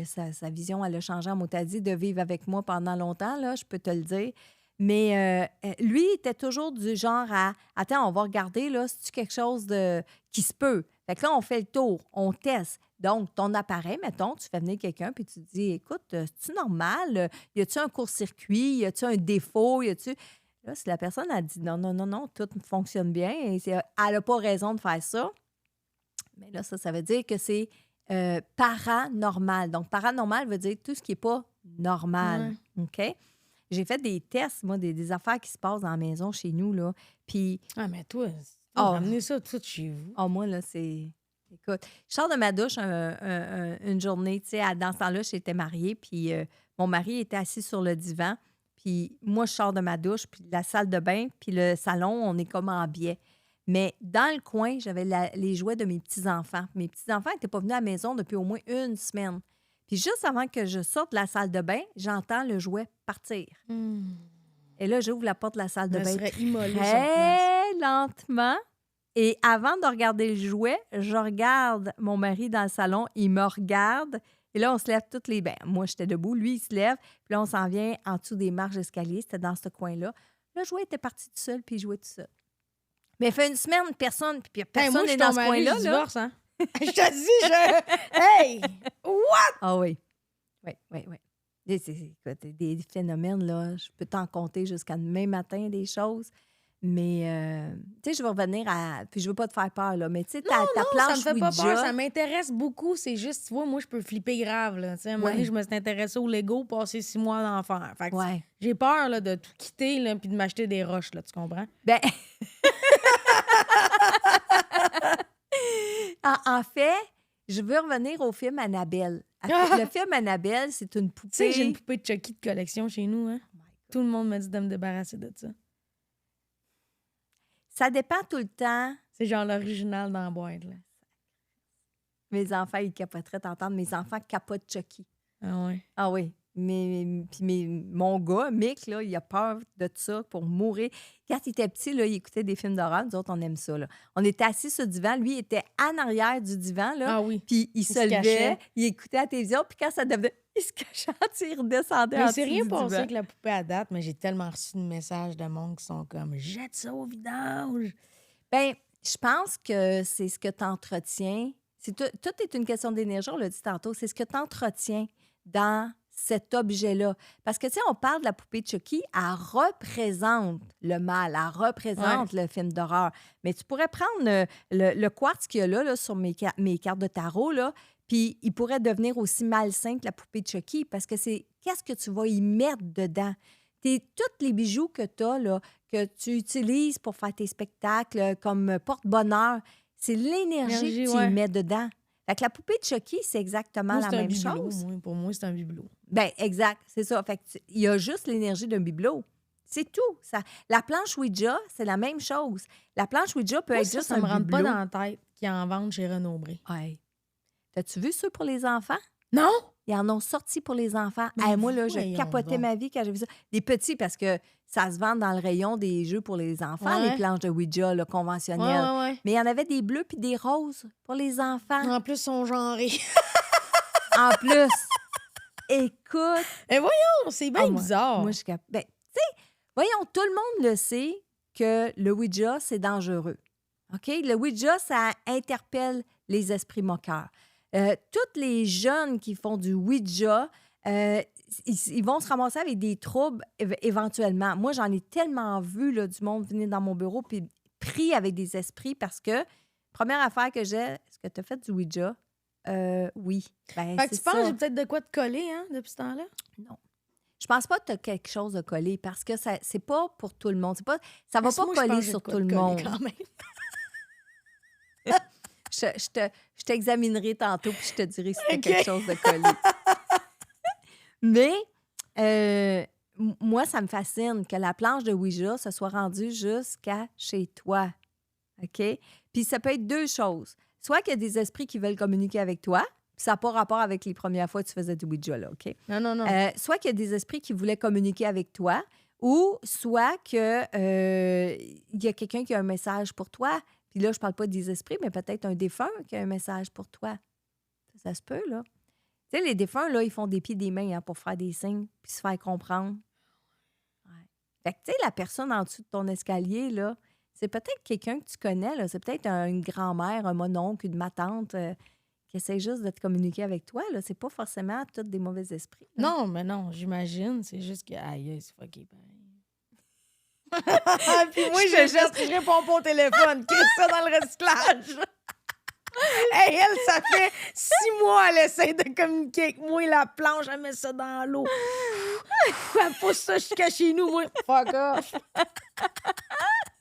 Sa vision, elle a changé en mot-à-dit de vivre avec moi pendant longtemps, là, je peux te le dire. Mais lui, il était toujours du genre à « Attends, on va regarder, là, c'est-tu quelque chose qui se peut? » Fait que là, on fait le tour, on teste. Donc, ton appareil, mettons, tu fais venir quelqu'un puis tu te dis « Écoute, c'est-tu normal? Y a-tu un court-circuit? Y a-tu un défaut? Y a-tu... » Là, si la personne a dit « Non, non, non, non, tout fonctionne bien. » Elle n'a pas raison de faire ça. Mais là, ça veut dire que c'est paranormal. Donc, paranormal veut dire tout ce qui n'est pas normal. OK? J'ai fait des tests, moi, des affaires qui se passent dans la maison chez nous, là. Puis... Ah, mais toi, ramenez ça tout chez vous. Oh, moi, là, c'est... Écoute, je sors de ma douche une journée, tu sais, dans ce temps-là, j'étais mariée, puis mon mari était assis sur le divan, puis moi, je sors de ma douche, puis la salle de bain, puis le salon, on est comme en biais. Mais dans le coin, j'avais les jouets de mes petits-enfants. Mes petits-enfants n'étaient pas venus à la maison depuis au moins une semaine. Puis juste avant que je sorte de la salle de bain, j'entends le jouet partir. Et là, j'ouvre la porte de la salle de bain très lentement. Et avant de regarder le jouet, je regarde mon mari dans le salon. Il me regarde. Et là, on se lève toutes les... moi, j'étais debout. Lui, il se lève. Puis là, on s'en vient en dessous des marches d'escalier. C'était dans ce coin-là. Le jouet était parti tout seul, puis il jouait tout seul. Mais il fait une semaine, personne n'est dans ce coin-là. Je divorce, hein? Je te dis, Hey! What? Ah oui. Oui. Des phénomènes, là, je peux t'en compter jusqu'à demain matin, des choses. Mais, tu sais, je vais revenir à... Puis je veux pas te faire peur, là, mais tu sais, ta planche ça me fait Ouija... pas peur, ça m'intéresse beaucoup. C'est juste, tu vois, moi, je peux flipper grave, là. Tu sais, à un moment donné, je me suis intéressée au Lego, passer 6 mois en enfer. Fait que j'ai peur, là, de tout quitter, là, puis de m'acheter des roches, là, tu comprends? En fait, je veux revenir au film Annabelle. Le film Annabelle, c'est une poupée... Tu sais, j'ai une poupée de Chucky de collection chez nous, hein? Tout le monde m'a dit de me débarrasser de ça. Ça dépend tout le temps. C'est genre l'original dans la boîte, là. Mes enfants, ils capoteraient t'entendre. Mes enfants capotent Chucky. Ah ouais? Ah oui. Mon gars, Mick, là, il a peur de ça pour mourir. Quand il était petit, là, il écoutait des films d'horreur. Nous autres, on aime ça. Là. On était assis sur le divan. Lui, il était en arrière du divan. Là, ah oui. Puis il se levait, il écoutait la télévision. Puis quand ça devenait... Il se cachait, il redescendait en dessous du divan. Mais c'est rien passé avec la poupée à date, mais j'ai tellement reçu de messages de monde qui sont comme « Jette ça au vidange! » Bien, je pense que c'est ce que tu entretiens. Tout est une question d'énergie, on l'a dit tantôt. C'est ce que tu entretiens dans cet objet-là. Parce que, tu sais, on parle de la poupée de Chucky, elle représente le mal, elle représente le film d'horreur. Mais tu pourrais prendre le quartz qu'il y a là sur mes cartes de tarot, là, puis il pourrait devenir aussi malsain que la poupée de Chucky parce que c'est qu'est-ce que tu vas y mettre dedans? Tous les bijoux que tu as, là, que tu utilises pour faire tes spectacles comme porte-bonheur, c'est l'énergie que tu y mets dedans. Fait que la poupée de Chucky, c'est exactement la même chose. Pour moi, c'est un bibelot. Bien, exact, c'est ça. Fait que il y a juste l'énergie d'un bibelot. C'est tout. La planche Ouija, c'est la même chose. La planche Ouija peut être juste un bibelot. Ça me rentre pas dans la tête qu'ils en vendent chez Renaud-Bré. Ouais. T'as-tu vu ceux pour les enfants? Non! Ils en ont sorti pour les enfants. Moi, là, je capotais ma vie quand j'ai vu ça. Des petits, parce que ça se vend dans le rayon des jeux pour les enfants, les planches de Ouija là, conventionnelles. Ouais. Mais il y en avait des bleus puis des roses pour les enfants. En plus, ils sont genrés. En plus. Écoute. Et voyons, c'est bien bizarre. Moi, tu sais, voyons, tout le monde le sait que le Ouija, c'est dangereux. OK? Le Ouija, ça interpelle les esprits moqueurs. Tous les jeunes qui font du Ouija, ils vont se ramasser avec des troubles éventuellement. Moi, j'en ai tellement vu là, du monde venir dans mon bureau puis pris avec des esprits parce que, première affaire que j'ai, est-ce que tu as fait du Ouija? Oui. Fait que tu penses que j'ai peut-être de quoi te coller hein, depuis ce temps-là? Non. Je pense pas que tu as quelque chose de collé parce que c'est pas pour tout le monde. Ça va pas coller sur tout le monde. Quand même. Je t'examinerai tantôt puis je te dirai si tu as quelque chose de collé. Mais moi, ça me fascine que la planche de Ouija se soit rendue jusqu'à chez toi. OK? Puis ça peut être deux choses. Soit qu'il y a des esprits qui veulent communiquer avec toi, puis ça n'a pas rapport avec les premières fois que tu faisais du Ouija, là, OK? Non. Soit qu'il y a des esprits qui voulaient communiquer avec toi, ou soit qu'il y a quelqu'un qui a un message pour toi. Puis là, je parle pas des esprits, mais peut-être un défunt qui a un message pour toi. Ça se peut, là. Tu sais, les défunts, là, ils font des pieds des mains pour faire des signes puis se faire comprendre. Ouais. Fait que, tu sais, la personne en dessous de ton escalier, là, c'est peut-être quelqu'un que tu connais, là. C'est peut-être une grand-mère, un mononcle, une ma-tante qui essaie juste de te communiquer avec toi, là. C'est pas forcément tous des mauvais esprits. Là. Non, mais non, j'imagine. C'est juste que, aïe, c'est fucké pareil. Puis moi, je réponds pas au téléphone. Qu'est-ce ça dans le recyclage? Hey, elle, ça fait 6 mois, elle essaie de communiquer avec moi. La planche, elle met ça dans l'eau. Elle pousse ça jusqu'à chez nous, moi. Fuck off.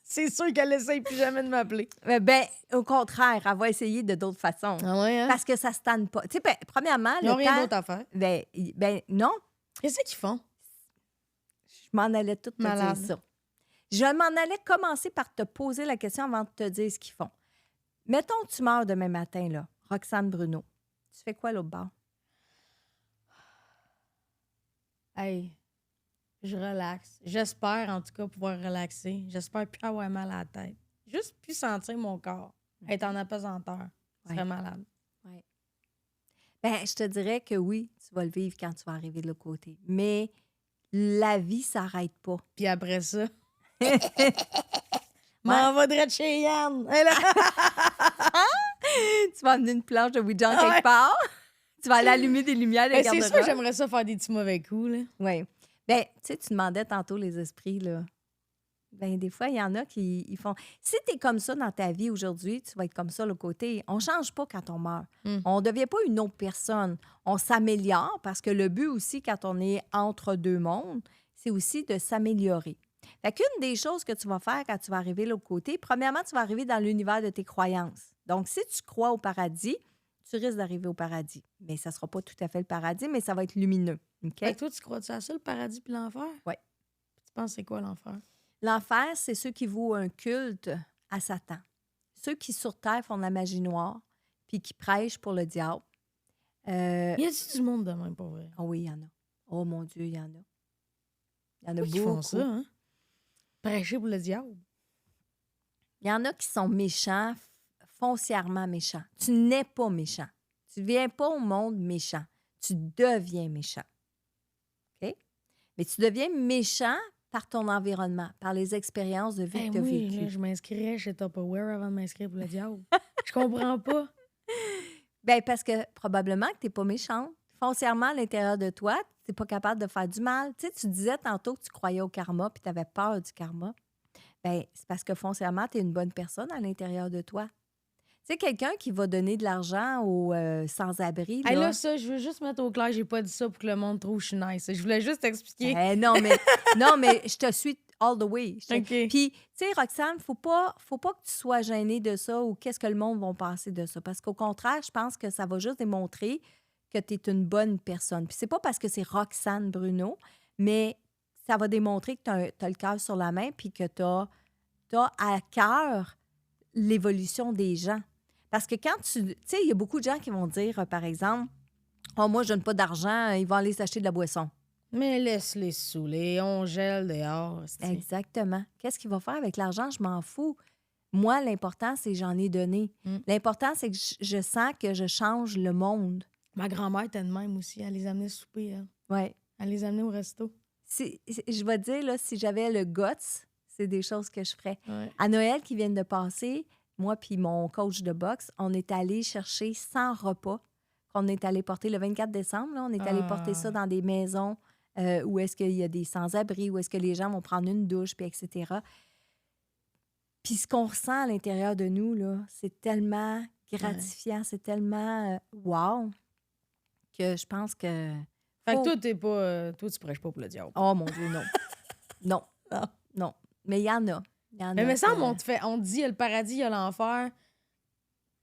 C'est sûr qu'elle essaye plus jamais de m'appeler. Ben, au contraire, elle va essayer de d'autres façons. Ah ouais, hein? Parce que ça se tanne pas. Tu sais, ben, premièrement, Ils n'ont le rien temps... d'autre à faire. Ben, non. Qu'est-ce qu'ils font? Je m'en allais tout te Malade. dire ça. Je m'en allais commencer par te poser la question avant de te dire ce qu'ils font. Mettons, tu meurs demain matin, là, Roxane Bruno. Tu fais quoi l'autre bord? Hey, je relaxe. J'espère, en tout cas, pouvoir relaxer. J'espère plus avoir mal à la tête. Juste plus sentir mon corps. Être en apesanteur. Ce serait malade. Ouais. Ben, je te dirais que oui, tu vas le vivre quand tu vas arriver de l'autre côté. Mais la vie s'arrête pas. Puis après ça... M'en va de chez Yann. Tu vas amener une planche de Ouija quelque part. Tu vas aller allumer des lumières de garde-robe. C'est sûr, j'aimerais ça faire des petits mauvais coups. Là. Oui. Ben, tu sais, tu demandais tantôt les esprits, là. Ben, des fois, il y en a qui ils font... Si tu es comme ça dans ta vie aujourd'hui, tu vas être comme ça le côté. On change pas quand on meurt. On ne devient pas une autre personne. On s'améliore parce que le but aussi, quand on est entre deux mondes, c'est aussi de s'améliorer. Fait qu'une des choses que tu vas faire quand tu vas arriver de l'autre côté, premièrement, tu vas arriver dans l'univers de tes croyances. Donc, si tu crois au paradis, tu risques d'arriver au paradis. Mais ça ne sera pas tout à fait le paradis, mais ça va être lumineux. OK? Fait que toi, tu crois-tu à ça, le paradis puis l'enfer? Oui. Tu penses c'est quoi l'enfer? L'enfer, c'est ceux qui vouent un culte à Satan. Ceux qui, sur Terre, font de la magie noire puis qui prêchent pour le diable. Y a-t-il du monde de même, pour vrai? Oh oui, il y en a. Oh mon Dieu, il y en a. Il y en a Pourquoi beaucoup. ils font ça, hein? Prêcher pour le diable. Il y en a qui sont méchants, foncièrement méchants. Tu n'es pas méchant. Tu ne viens pas au monde méchant. Tu deviens méchant. OK? Mais tu deviens méchant par ton environnement, par les expériences de vie que tu as vécues. Là, je m'inscrirais chez Tupperware avant de m'inscrire pour le diable. Je comprends pas. Bien, parce que probablement que tu n'es pas méchante. Foncièrement, à l'intérieur de toi, tu n'es pas capable de faire du mal. Tu sais, tu disais tantôt que tu croyais au karma puis tu avais peur du karma. Bien, c'est parce que foncièrement, tu es une bonne personne à l'intérieur de toi. Tu sais, quelqu'un qui va donner de l'argent aux sans-abri. Hey, là, ça, je veux juste mettre au clair, j'ai pas dit ça pour que le monde trouve que je suis nice. Je voulais juste t'expliquer. Non, mais je te suis all the way. OK. Puis, tu sais, Roxane, faut pas que tu sois gênée de ça ou qu'est-ce que le monde va penser de ça. Parce qu'au contraire, je pense que ça va juste démontrer que tu es une bonne personne. Puis c'est pas parce que c'est Roxane Bruno, mais ça va démontrer que tu as le cœur sur la main puis que tu as à cœur l'évolution des gens. Parce que quand tu sais, il y a beaucoup de gens qui vont dire, par exemple, « Oh, moi, je donne pas d'argent, ils vont aller s'acheter de la boisson. » Mais laisse-les saouler, on gèle dehors. Exactement. Qu'est-ce qu'il va faire avec l'argent? Je m'en fous. Moi, l'important, c'est que j'en ai donné. L'important, c'est que je sens que je change le monde. Ma grand-mère était de même aussi. Elle les amenait souper, elle. Ouais. Elle les amenait au resto. Je vais te dire, là, si j'avais le guts, c'est des choses que je ferais. Ouais. À Noël qui vient de passer, moi puis mon coach de boxe, on est allé chercher 100 repas qu'on est allé porter le 24 décembre. Là, on est allé porter ça dans des maisons où est-ce qu'il y a des sans-abri, où est-ce que les gens vont prendre une douche, puis etc. Puis ce qu'on ressent à l'intérieur de nous, là, c'est tellement gratifiant, c'est tellement wow que je pense que... Fait que toi, t'es pas... toi, tu prêches pas pour le diable. Oh mon Dieu, non. Non. Mais il y en a. Mais ça, on te dit, il y a le paradis, il y a l'enfer.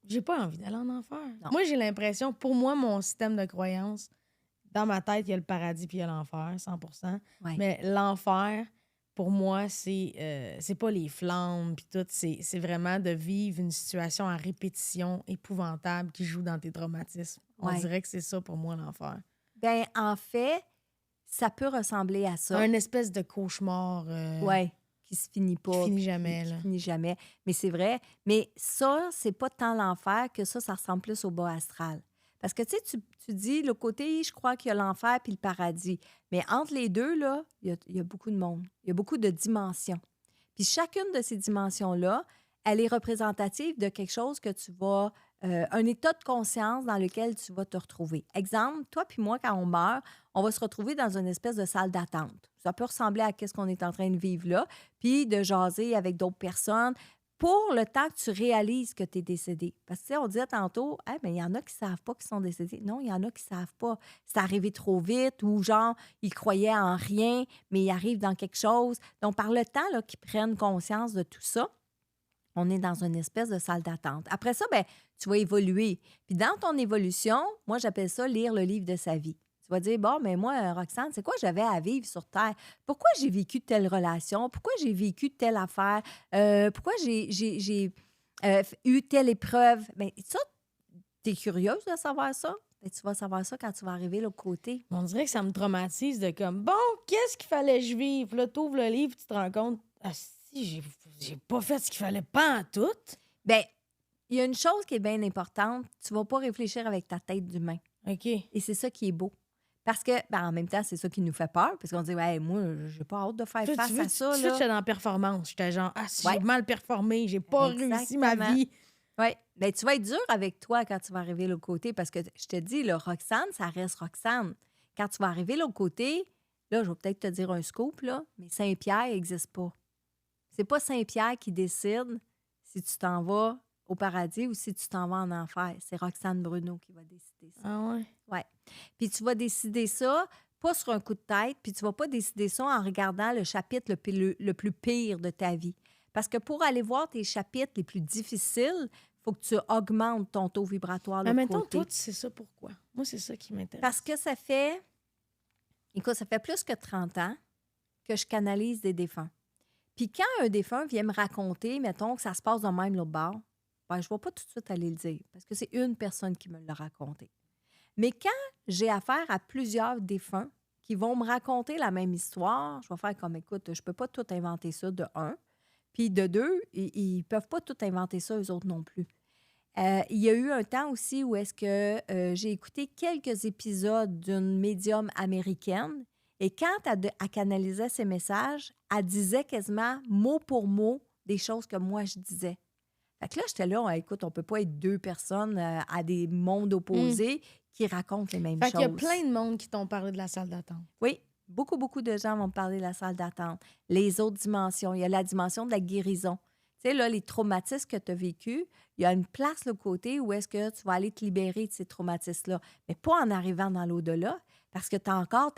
J'ai pas envie d'aller en enfer. Non. Moi, j'ai l'impression, pour moi, mon système de croyance, dans ma tête, il y a le paradis puis il y a l'enfer, 100%. Ouais. Mais l'enfer, pour moi, c'est pas les flammes puis tout. C'est vraiment de vivre une situation à répétition épouvantable qui joue dans tes traumatismes. On dirait que c'est ça pour moi, l'enfer. Bien, en fait, ça peut ressembler à ça. Un espèce de cauchemar. Oui, qui se finit pas. Qui finit puis jamais, qui là. finit jamais. Mais c'est vrai. Mais ça, c'est pas tant l'enfer que ça ressemble plus au bas astral. Parce que, tu sais, tu dis, le côté, je crois qu'il y a l'enfer puis le paradis. Mais entre les deux, là, il y a beaucoup de monde. Il y a beaucoup de dimensions. Puis chacune de ces dimensions-là, elle est représentative de quelque chose que tu vas... un état de conscience dans lequel tu vas te retrouver. Exemple, toi puis moi, quand on meurt, on va se retrouver dans une espèce de salle d'attente. Ça peut ressembler à ce qu'on est en train de vivre là, puis de jaser avec d'autres personnes pour le temps que tu réalises que tu es décédé. Parce que, tu sais, on disait tantôt, hey, mais il y en a qui ne savent pas qu'ils sont décédés. Non, il y en a qui ne savent pas. C'est arrivé trop vite ou genre, ils croyaient en rien, mais ils arrivent dans quelque chose. Donc, par le temps là, qu'ils prennent conscience de tout ça, on est dans une espèce de salle d'attente. Après ça, ben, tu vas évoluer. Puis dans ton évolution, moi, j'appelle ça lire le livre de sa vie. Tu vas dire, bon, mais moi, Roxane, c'est quoi j'avais à vivre sur Terre? Pourquoi j'ai vécu telle relation? Pourquoi j'ai vécu telle affaire? Pourquoi j'ai eu telle épreuve? Bien, ça, tu es curieuse de savoir ça? Bien, tu vas savoir ça quand tu vas arriver de l'autre côté. On dirait que ça me traumatise de comme, bon, qu'est-ce qu'il fallait que je vive? Là, t'ouvres le livre, tu te rends compte, ah si, j'ai pas fait ce qu'il fallait pas en tout. Bien, il y a une chose qui est bien importante. Tu ne vas pas réfléchir avec ta tête d'humain. OK. Et c'est ça qui est beau. Parce que, ben, en même temps, c'est ça qui nous fait peur. Parce qu'on dit, ouais, moi, j'ai pas hâte de faire Toi, face à ça. Tout de suite, Là. j'étais dans la performance. J'étais genre, ah, si Ouais. j'ai mal performé, j'ai pas réussi ma Exactement. vie. Oui. Bien, tu vas être dur avec toi quand tu vas arriver de l'autre côté. Parce que je te dis, le Roxane, ça reste Roxane. Quand tu vas arriver de l'autre côté, là, je vais peut-être te dire un scoop, là, mais Saint-Pierre n'existe pas. C'est pas Saint-Pierre qui décide si tu t'en vas au paradis ou si tu t'en vas en enfer. C'est Roxane Bruno qui va décider ça. Ah ouais? Oui. Puis tu vas décider ça, pas sur un coup de tête, puis tu vas pas décider ça en regardant le chapitre le plus pire de ta vie. Parce que pour aller voir tes chapitres les plus difficiles, il faut que tu augmentes ton taux vibratoire de Mais mettons, côté. toi, tu sais ça pourquoi? Moi, c'est ça qui m'intéresse. Parce que ça fait plus que 30 ans que je canalise des défunts. Puis quand un défunt vient me raconter, mettons, que ça se passe de même l'autre bord, ben, je ne vais pas tout de suite aller le dire parce que c'est une personne qui me l'a raconté. Mais quand j'ai affaire à plusieurs défunts qui vont me raconter la même histoire, je vais faire comme, écoute, je ne peux pas tout inventer ça, de un. Puis de deux, ils ne peuvent pas tout inventer ça, eux autres non plus. Il y a eu un temps aussi où est-ce que j'ai écouté quelques épisodes d'une médium américaine et quand elle canalisait ses messages, elle disait quasiment mot pour mot des choses que moi je disais. Fait que là, j'étais là, écoute, on peut pas être deux personnes à des mondes opposés qui racontent les mêmes Fait choses. qu'il y a plein de monde qui t'ont parlé de la salle d'attente. Oui, beaucoup de gens vont me parler de la salle d'attente. Les autres dimensions, il y a la dimension de la guérison. Tu sais, là, les traumatismes que tu as vécus, il y a une place, le côté, où est-ce que tu vas aller te libérer de ces traumatismes-là. Mais pas en arrivant dans l'au-delà, parce que tu as encore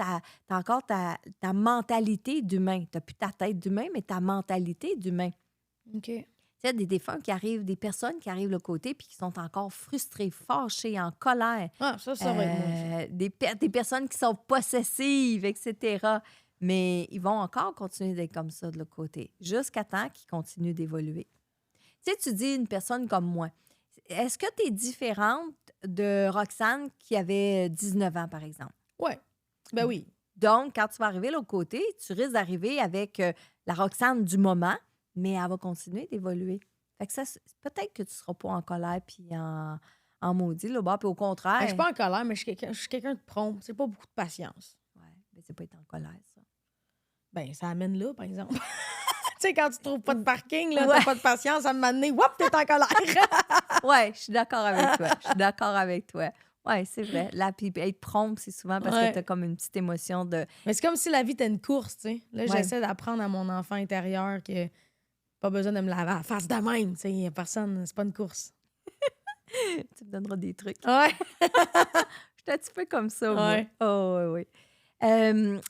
ta mentalité d'humain. Tu n'as plus ta tête d'humain, mais ta mentalité d'humain. OK. Tu sais, des défunts qui arrivent, des personnes qui arrivent de l'autre côté puis qui sont encore frustrées, fâchées, en colère. Ah, ça va être moi. Des personnes qui sont possessives, etc. Mais ils vont encore continuer d'être comme ça de l'autre côté, jusqu'à temps qu'ils continuent d'évoluer. Tu sais, tu dis une personne comme moi. Est-ce que tu es différente de Roxane qui avait 19 ans, par exemple? Ouais. Ben oui. Donc, quand tu vas arriver de l'autre côté, tu risques d'arriver avec la Roxane du moment, mais elle va continuer d'évoluer. Fait que ça, peut-être que tu ne seras pas en colère puis en maudit, là, puis au contraire. Ben, je suis pas en colère, mais je suis quelqu'un de prompt. C'est pas beaucoup de patience. Ouais, mais c'est pas être en colère, ça. Ben, ça amène là, par exemple. Tu sais, quand tu trouves pas de parking, là, Ouais. t'as pas de patience, à me m'amener, whoop, t'es en colère. Ouais, je suis d'accord avec toi. Ouais, c'est vrai. Là, puis être prompt, c'est souvent parce que tu as comme une petite émotion de... Mais c'est comme si la vie était une course, tu sais. Là, Ouais. j'essaie d'apprendre à mon enfant intérieur que pas besoin de me laver la face de même, tu sais. Personne, c'est pas une course. Tu me donneras des trucs. Ouais. Je suis un petit peu comme ça, moi. Ouais. Oh, oui.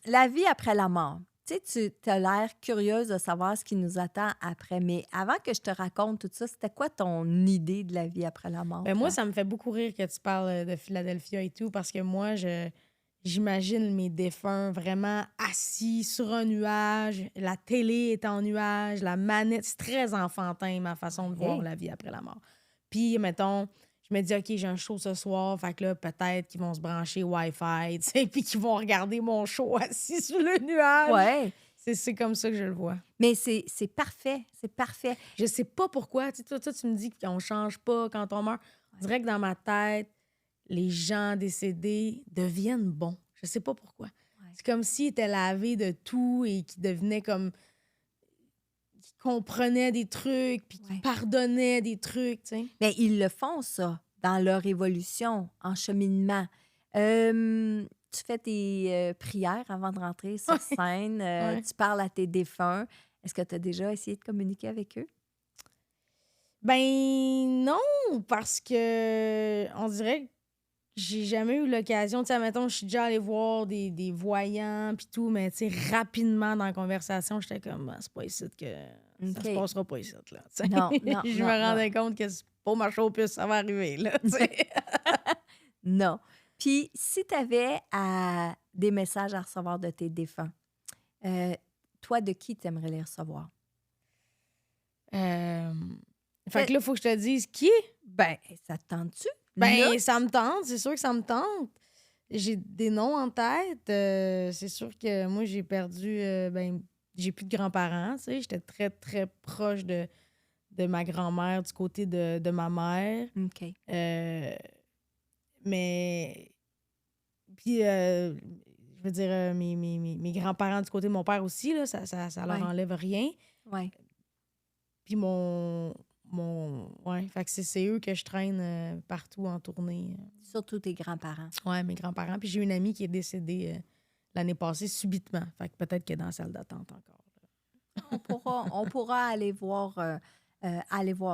La vie après la mort. Tu sais, tu as l'air curieuse de savoir ce qui nous attend après. Mais avant que je te raconte tout ça, c'était quoi ton idée de la vie après la mort? Ben moi, ça me fait beaucoup rire que tu parles de Philadelphia et tout, parce que moi, j'imagine mes défunts vraiment assis sur un nuage, la télé est en nuage, la manette, c'est très enfantin, ma façon de voir la vie après la mort. Puis, mettons, je me dis, OK, j'ai un show ce soir, fait que là, peut-être qu'ils vont se brancher Wi-Fi, tu sais, puis qu'ils vont regarder mon show assis sur le nuage. Ouais. C'est comme ça que je le vois. Mais c'est parfait, c'est parfait. Je sais pas pourquoi. Tu sais, toi, tu me dis qu'on change pas quand on meurt. On dirait que dans ma tête, les gens décédés deviennent bons. Je sais pas pourquoi. Ouais. C'est comme s'ils étaient lavés de tout et qu'ils devenaient comme... qu'ils comprenaient des trucs puis qu'ils pardonnaient des trucs, tu sais. Mais ils le font, ça, dans leur évolution, en cheminement. Tu fais tes prières avant de rentrer sur scène. Tu parles à tes défunts. Est-ce que tu as déjà essayé de communiquer avec eux? Ben non, parce que on dirait que j'ai jamais eu l'occasion. Tu sais, mettons, je suis déjà allée voir des voyants puis tout, mais tu sais, rapidement dans la conversation, j'étais comme, c'est pas ici que ça se passera pas ici, là. Tu sais. Non, je me rendais compte que c'est pas ma chose, puis ça va arriver, là, tu sais. Non. Puis, si tu avais des messages à recevoir de tes défunts, toi, de qui tu aimerais les recevoir? Fait que là, il faut que je te dise qui? Ben, ça te tente-tu? Ben, ça me tente, c'est sûr que ça me tente. J'ai des noms en tête. C'est sûr que moi, j'ai perdu... ben, j'ai plus de grands-parents, tu sais. J'étais très, très proche de ma grand-mère du côté de ma mère. OK. Mais... Puis, je veux dire, mes grands-parents du côté de mon père aussi, là, ça leur enlève rien. Oui. Puis fait que c'est eux que je traîne partout en tournée. Surtout tes grands-parents. Oui, mes grands-parents. Puis j'ai une amie qui est décédée l'année passée subitement. Fait que peut-être qu'elle est dans la salle d'attente encore. On pourra aller voir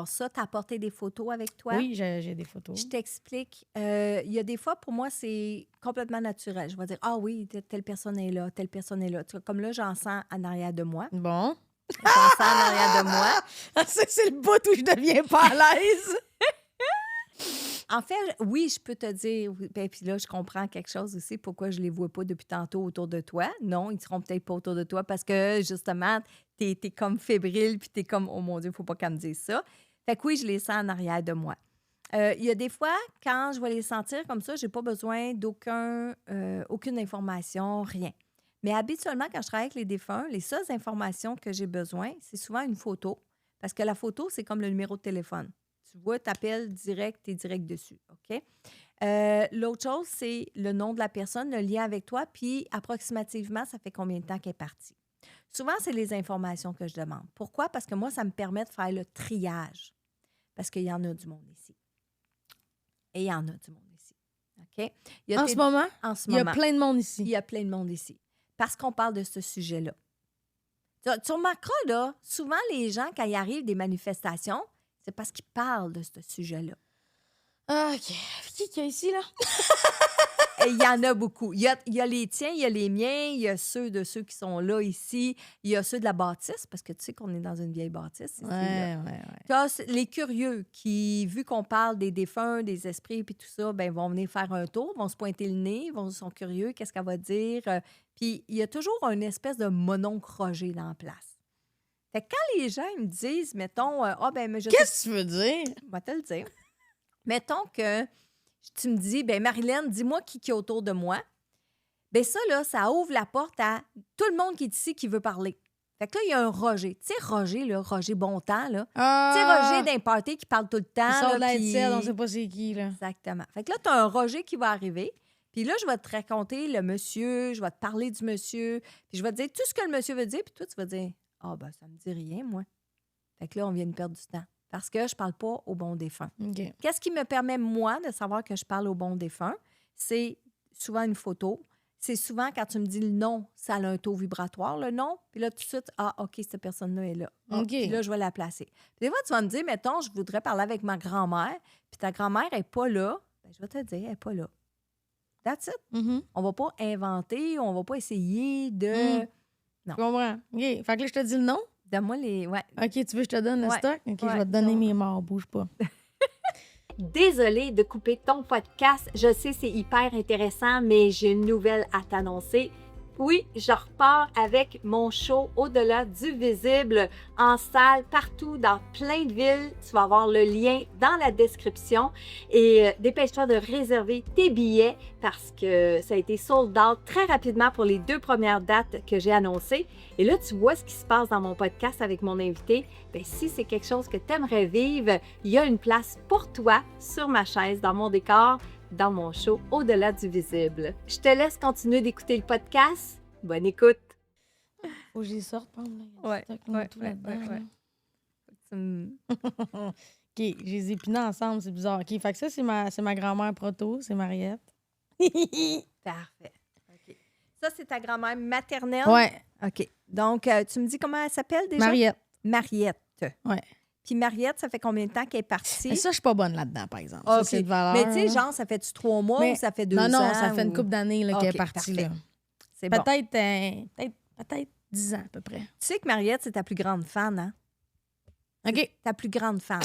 ça. Tu as apporté des photos avec toi? Oui, j'ai des photos. Je t'explique. Il y a des fois, pour moi, c'est complètement naturel. Je vais dire, ah oui, telle personne est là, telle personne est là. Tu vois, comme là, j'en sens en arrière de moi. Bon. J'en sens en arrière de moi. C'est le bout où je deviens pas à l'aise. En fait, oui, je peux te dire, ben, puis là, je comprends quelque chose aussi, pourquoi je les vois pas depuis tantôt autour de toi. Non, ils seront peut-être pas autour de toi parce que, justement, t'es comme fébrile, puis t'es comme, oh mon Dieu, faut pas qu'elle me dise ça. Fait que oui, je les sens en arrière de moi. Il y a des fois, quand je vais les sentir comme ça, j'ai pas besoin aucune information, rien. Mais habituellement, quand je travaille avec les défunts, les seules informations que j'ai besoin, c'est souvent une photo. Parce que la photo, c'est comme le numéro de téléphone. Tu vois, tu appelles direct, tu es direct dessus. OK? L'autre chose, c'est le nom de la personne, le lien avec toi, puis approximativement, ça fait combien de temps qu'elle est partie. Souvent, c'est les informations que je demande. Pourquoi? Parce que moi, ça me permet de faire le triage. Parce qu'il y en a du monde ici. Et il y en a du monde ici. OK? En ce moment? Il y a plein de monde ici. Il y a plein de monde ici. Parce qu'on parle de ce sujet-là. Tu remarqueras, là, souvent, les gens, quand il arrive des manifestations, c'est parce qu'ils parlent de ce sujet-là. OK. Qui qu'il y a ici, là? Et il y en a beaucoup. Il y a les tiens, il y a les miens, il y a ceux qui sont là ici, il y a ceux de la bâtisse, parce que tu sais qu'on est dans une vieille bâtisse. Ouais. Tu as les curieux qui, vu qu'on parle des défunts, des esprits puis tout ça, ben vont venir faire un tour, vont se pointer le nez, sont curieux, qu'est-ce qu'elle va dire. Puis il y a toujours une espèce de mononcle Roger dans la place. Fait que quand les gens me disent, mettons, qu'est-ce que tu veux dire? Je vais te le dire. Mettons que tu me dis, ben Marilyn, dis-moi qui est autour de moi. Ben ça, là, ça ouvre la porte à tout le monde qui est ici qui veut parler. Fait que là, il y a un Roger. Tu sais, Roger, là, Roger Bontemps, là. Tu sais, Roger d'un party qui parle tout le temps. Il sort de la puis... headset, on sait pas c'est qui, là. Exactement. Fait que là, tu as un Roger qui va arriver. Puis là, je vais te raconter le monsieur, je vais te parler du monsieur, puis je vais te dire tout ce que le monsieur veut dire, puis toi, tu vas dire, ben ça me dit rien, moi. Fait que là, on vient de perdre du temps. Parce que je parle pas au bon défunt. Okay. Qu'est-ce qui me permet, moi, de savoir que je parle au bon défunt? C'est souvent une photo. C'est souvent quand tu me dis le nom, ça a un taux vibratoire, le nom. Puis là, tout de suite, OK, cette personne-là est là. Puis là, je vais la placer. Puis des fois, tu vas me dire, mettons, je voudrais parler avec ma grand-mère, puis ta grand-mère n'est pas là. Bien, je vais te dire, elle n'est pas là. That's it. Mm-hmm. On va pas inventer, on va pas essayer de... Non. Je comprends. OK. Fait que là, je te dis le nom? Donne-moi les... Ouais. OK, tu veux que je te donne le stock? OK, je vais te donner mes morts. Bouge pas. Désolée de couper ton podcast. Je sais, c'est hyper intéressant, mais j'ai une nouvelle à t'annoncer. Oui, je repars avec mon show Au-delà du visible en salle, partout, dans plein de villes. Tu vas avoir le lien dans la description et dépêche-toi de réserver tes billets parce que ça a été sold out très rapidement pour les 2 premières dates que j'ai annoncées. Et là, tu vois ce qui se passe dans mon podcast avec mon invité. Bien, si c'est quelque chose que tu aimerais vivre, il y a une place pour toi sur ma chaise, dans mon décor, dans mon show Au-delà du visible. Je te laisse continuer d'écouter le podcast. Bonne écoute! Faut que j'y sorte, par Ouais, tout là-dedans. ouais. OK, j'ai les épinés ensemble, c'est bizarre. OK, fait que ça, c'est ma grand-mère proto, c'est Mariette. Parfait. OK. Ça, c'est ta grand-mère maternelle? Ouais. OK. Donc, tu me dis comment elle s'appelle déjà? Mariette. Mariette. Ouais. Puis Mariette, ça fait combien de temps qu'elle est partie? Mais ça, je suis pas bonne là-dedans, par exemple. OK. Ça, c'est de valeur. Mais tu sais, là. genre, ça fait-tu 3 mois ou ça fait 2 ans? Non, ça fait une ou- couple d'années là, qu'elle est OK, partie. parfait. Là. C'est bon. Peut-être 10 ans à peu près. Tu sais que Mariette, c'est ta plus grande fan, hein? OK. Ta plus grande fan.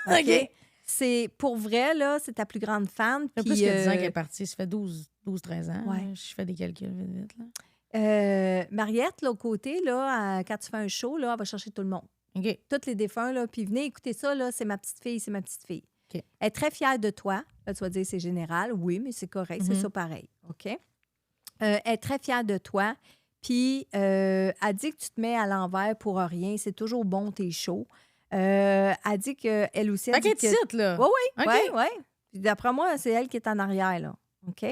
OK. C'est pour vrai, là, c'est ta plus grande fan. Ça fait Puis, plus que 10 ans qu'elle est partie. Ça fait 12-13 ans. Ouais. Je fais des calculs vite. Là. Mariette, l'autre côté, là, quand tu fais un show, là, elle va chercher tout le monde. OK. Tous les défunts, là, puis venez écouter ça, là, c'est ma petite fille, c'est ma petite fille. OK. Elle est très fière de toi. Là, tu vas dire c'est général. Oui, mais c'est correct, c'est Mhm. ça pareil. OK? Elle est très fière de toi. Puis, elle dit que tu te mets à l'envers pour rien. C'est toujours bon, tes shows. Elle dit qu'elle aussi... Fait Elle qu'elle dit est que... ici, là. Oui, oui, OK. oui, oui. Puis d'après moi, c'est elle qui est en arrière, là. OK?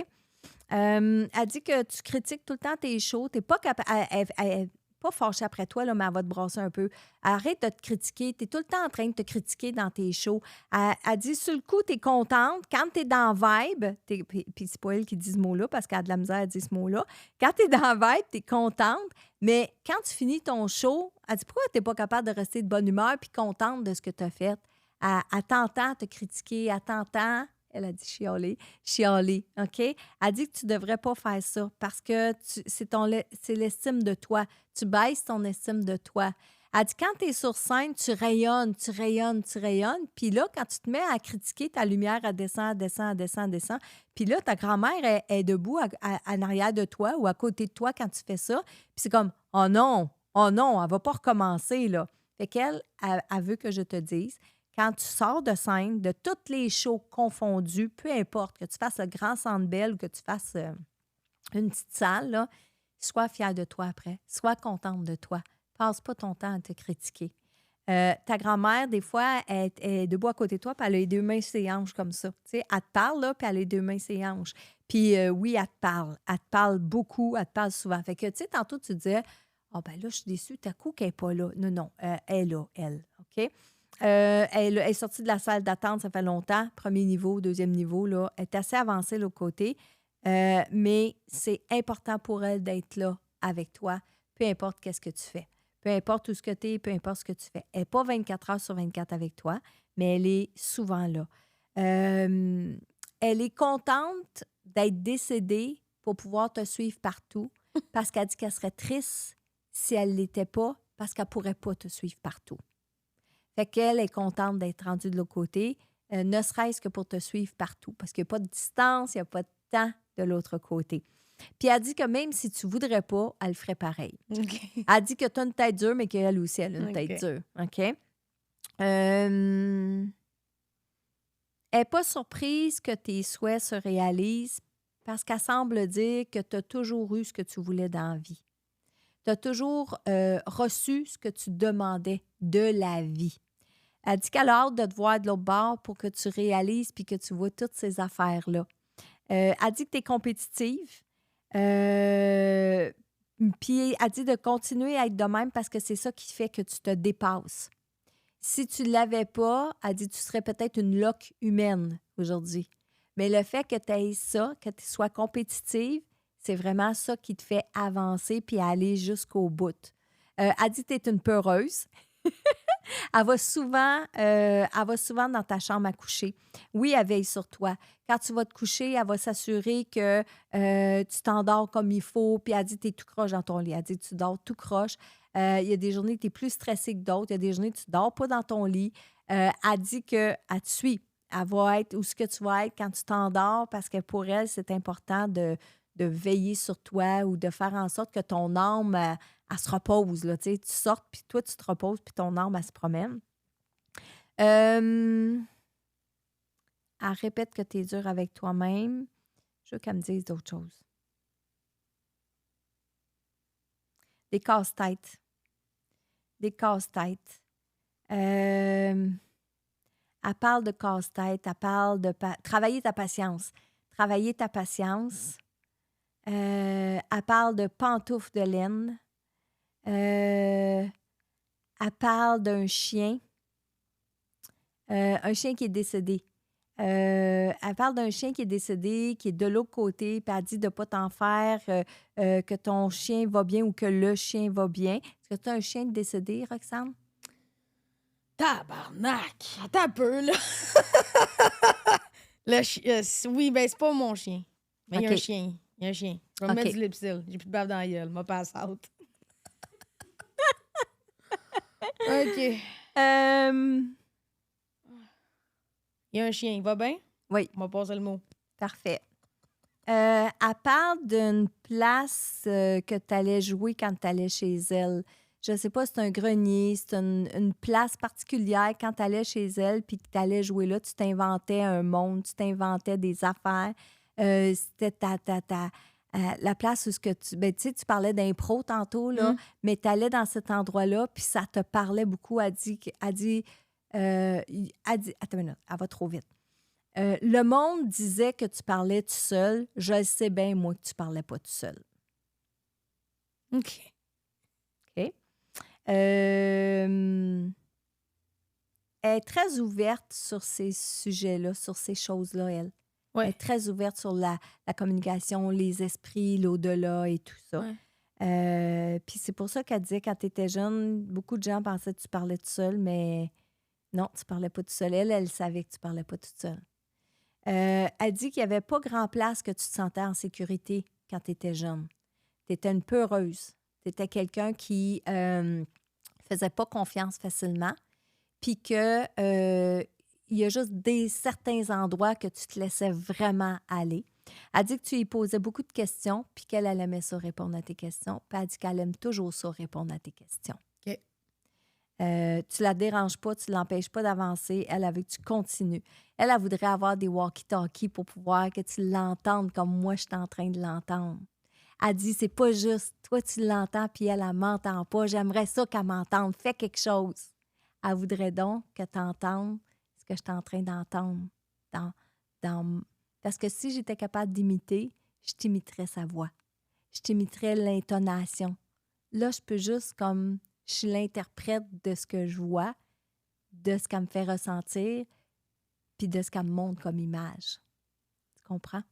Elle dit que tu critiques tout le temps tes shows. Tu n'es pas capable... Elle pas fâchée après toi, là, mais elle va te brasser un peu. Arrête de te critiquer. Tu es tout le temps en train de te critiquer dans tes shows. Elle dit, sur le coup, tu es contente. Quand tu es dans vibe, puis c'est pas elle qui dit ce mot-là, parce qu'elle a de la misère à dire ce mot-là. Quand tu es dans vibe, tu es contente. Mais quand tu finis ton show, elle dit, pourquoi tu n'es pas capable de rester de bonne humeur puis contente de ce que tu as fait? Elle t'entend te critiquer, elle t'entend... Elle a dit chialer, OK? Elle dit que tu ne devrais pas faire ça parce que c'est l'estime de toi. Tu baisses ton estime de toi. Elle dit quand tu es sur scène, tu rayonnes. Puis là, quand tu te mets à critiquer, ta lumière, elle descend. Puis là, ta grand-mère est debout en arrière de toi ou à côté de toi quand tu fais ça. Puis c'est comme, oh non, elle ne va pas recommencer, là. Fait qu'elle, elle veut que je te dise, quand tu sors de scène, de toutes les shows confondus, peu importe, que tu fasses le grand Centre Bell ou que tu fasses une petite salle, là, sois fière de toi après. Sois contente de toi. Passe pas ton temps à te critiquer. Ta grand-mère, des fois, elle est debout à côté de toi, puis elle a les 2 mains sur ses hanches comme ça. Tu sais, elle te parle, là, puis elle a les 2 mains sur ses hanches. Puis oui, elle te parle. Elle te parle beaucoup, elle te parle souvent. Fait que, tu sais, tantôt, tu disais, « Ah, ben là, je suis déçue, t'as coup qu'elle n'est pas là. » Non, elle est là, elle, OK? Elle est sortie de la salle d'attente, ça fait longtemps. Premier niveau, deuxième niveau, là. Elle est assez avancée de l'autre côté. Mais c'est important pour elle d'être là avec toi, peu importe qu'est-ce que tu fais. Peu importe où ce que tu es, peu importe ce que tu fais. Elle n'est pas 24 heures sur 24 avec toi, mais elle est souvent là. Elle est contente d'être décédée pour pouvoir te suivre partout parce qu'elle dit qu'elle serait triste si elle ne l'était pas parce qu'elle ne pourrait pas te suivre partout. Fait qu'elle est contente d'être rendue de l'autre côté, ne serait-ce que pour te suivre partout, parce qu'il n'y a pas de distance, il n'y a pas de temps de l'autre côté. Puis elle dit que même si tu ne voudrais pas, elle le ferait pareil. OK. Elle dit que tu as une tête dure, mais qu'elle aussi, elle a une tête dure. OK? Elle n'est pas surprise que tes souhaits se réalisent parce qu'elle semble dire que tu as toujours eu ce que tu voulais dans la vie. Tu as toujours reçu ce que tu demandais de la vie. Elle dit qu'elle a hâte de te voir de l'autre bord pour que tu réalises puis que tu vois toutes ces affaires-là. Elle dit que tu es compétitive. Puis elle dit de continuer à être de même parce que c'est ça qui fait que tu te dépasses. Si tu ne l'avais pas, elle dit tu serais peut-être une loque humaine aujourd'hui. Mais le fait que tu aies ça, que tu sois compétitive, c'est vraiment ça qui te fait avancer puis aller jusqu'au bout. Elle dit que tu es une peureuse. Elle va souvent dans ta chambre à coucher. Oui, elle veille sur toi. Quand tu vas te coucher, elle va s'assurer que tu t'endors comme il faut. Puis elle dit que tu es tout croche dans ton lit. Elle dit que tu dors tout croche. Il y a des journées où tu es plus stressé que d'autres. Il y a des journées où tu ne dors pas dans ton lit. Elle dit qu'elle te suit. Elle va être où ce que tu vas être quand tu t'endors parce que pour elle, c'est important de veiller sur toi ou de faire en sorte que ton âme, elle se repose. Là, tu sais. Tu sortes, puis toi, tu te reposes, puis ton âme, elle se promène. Elle répète que tu es dur avec toi-même. Je veux qu'elle me dise d'autres choses. Des casse-têtes. Des casse-têtes. Elle parle de casse-tête. Elle parle de travailler ta patience. Travailler ta patience. Elle parle de pantoufles de laine. Elle parle d'un chien. Un chien qui est décédé. Elle parle d'un chien qui est décédé, qui est de l'autre côté, puis elle dit de ne pas t'en faire, que ton chien va bien ou que le chien va bien. Est-ce que tu as un chien décédé, Roxane? Tabarnak! Attends un peu, là. Oui, ben c'est pas mon chien. Mais il y a un chien. Il y a un chien. Je vais me mettre du Lipsil. J'ai plus de bave dans la gueule. M'a passe out. OK. Il y a un chien. Il va bien? Oui. On va passer le mot. Parfait. Elle parle d'une place que tu allais jouer quand tu allais chez elle. Je ne sais pas si c'est un grenier, c'est une place particulière quand tu allais chez elle puis que tu allais jouer là. Tu t'inventais un monde, tu t'inventais des affaires. C'était la place où tu sais, tu parlais d'impro tantôt, là, mais tu allais dans cet endroit-là puis ça te parlait beaucoup. Elle dit attends une minute, elle va trop vite. Le monde disait que tu parlais tout seul. Je le sais bien, moi, que tu parlais pas tout seul. OK. OK. Elle est très ouverte sur ces sujets-là, sur ces choses-là, elle. Ouais. Elle est très ouverte sur la communication, les esprits, l'au-delà et tout ça. Ouais. Puis c'est pour ça qu'elle disait, quand tu étais jeune, beaucoup de gens pensaient que tu parlais tout seul, mais non, tu parlais pas tout seul. Elle savait que tu parlais pas toute seule. Elle dit qu'il n'y avait pas grand place que tu te sentais en sécurité quand tu étais jeune. Tu étais une peureuse. Tu étais quelqu'un qui faisait pas confiance facilement, puis que il y a juste certains endroits que tu te laissais vraiment aller. Elle dit que tu lui posais beaucoup de questions, puis qu'elle aimait ça répondre à tes questions, puis elle dit qu'elle aime toujours ça répondre à tes questions. OK. Tu la déranges pas, tu l'empêches pas d'avancer. Elle veut que tu continues. Elle voudrait avoir des walkie-talkies pour pouvoir que tu l'entendes comme moi, je suis en train de l'entendre. Elle dit, c'est pas juste. Toi, tu l'entends, puis elle m'entend pas. J'aimerais ça qu'elle m'entende. Fais quelque chose. Elle voudrait donc que tu entendes ce que je suis en train d'entendre. Parce que si j'étais capable d'imiter, je t'imiterais sa voix. Je t'imiterais l'intonation. Là, je peux juste comme... Je suis l'interprète de ce que je vois, de ce qu'elle me fait ressentir, puis de ce qu'elle me montre comme image. Tu comprends?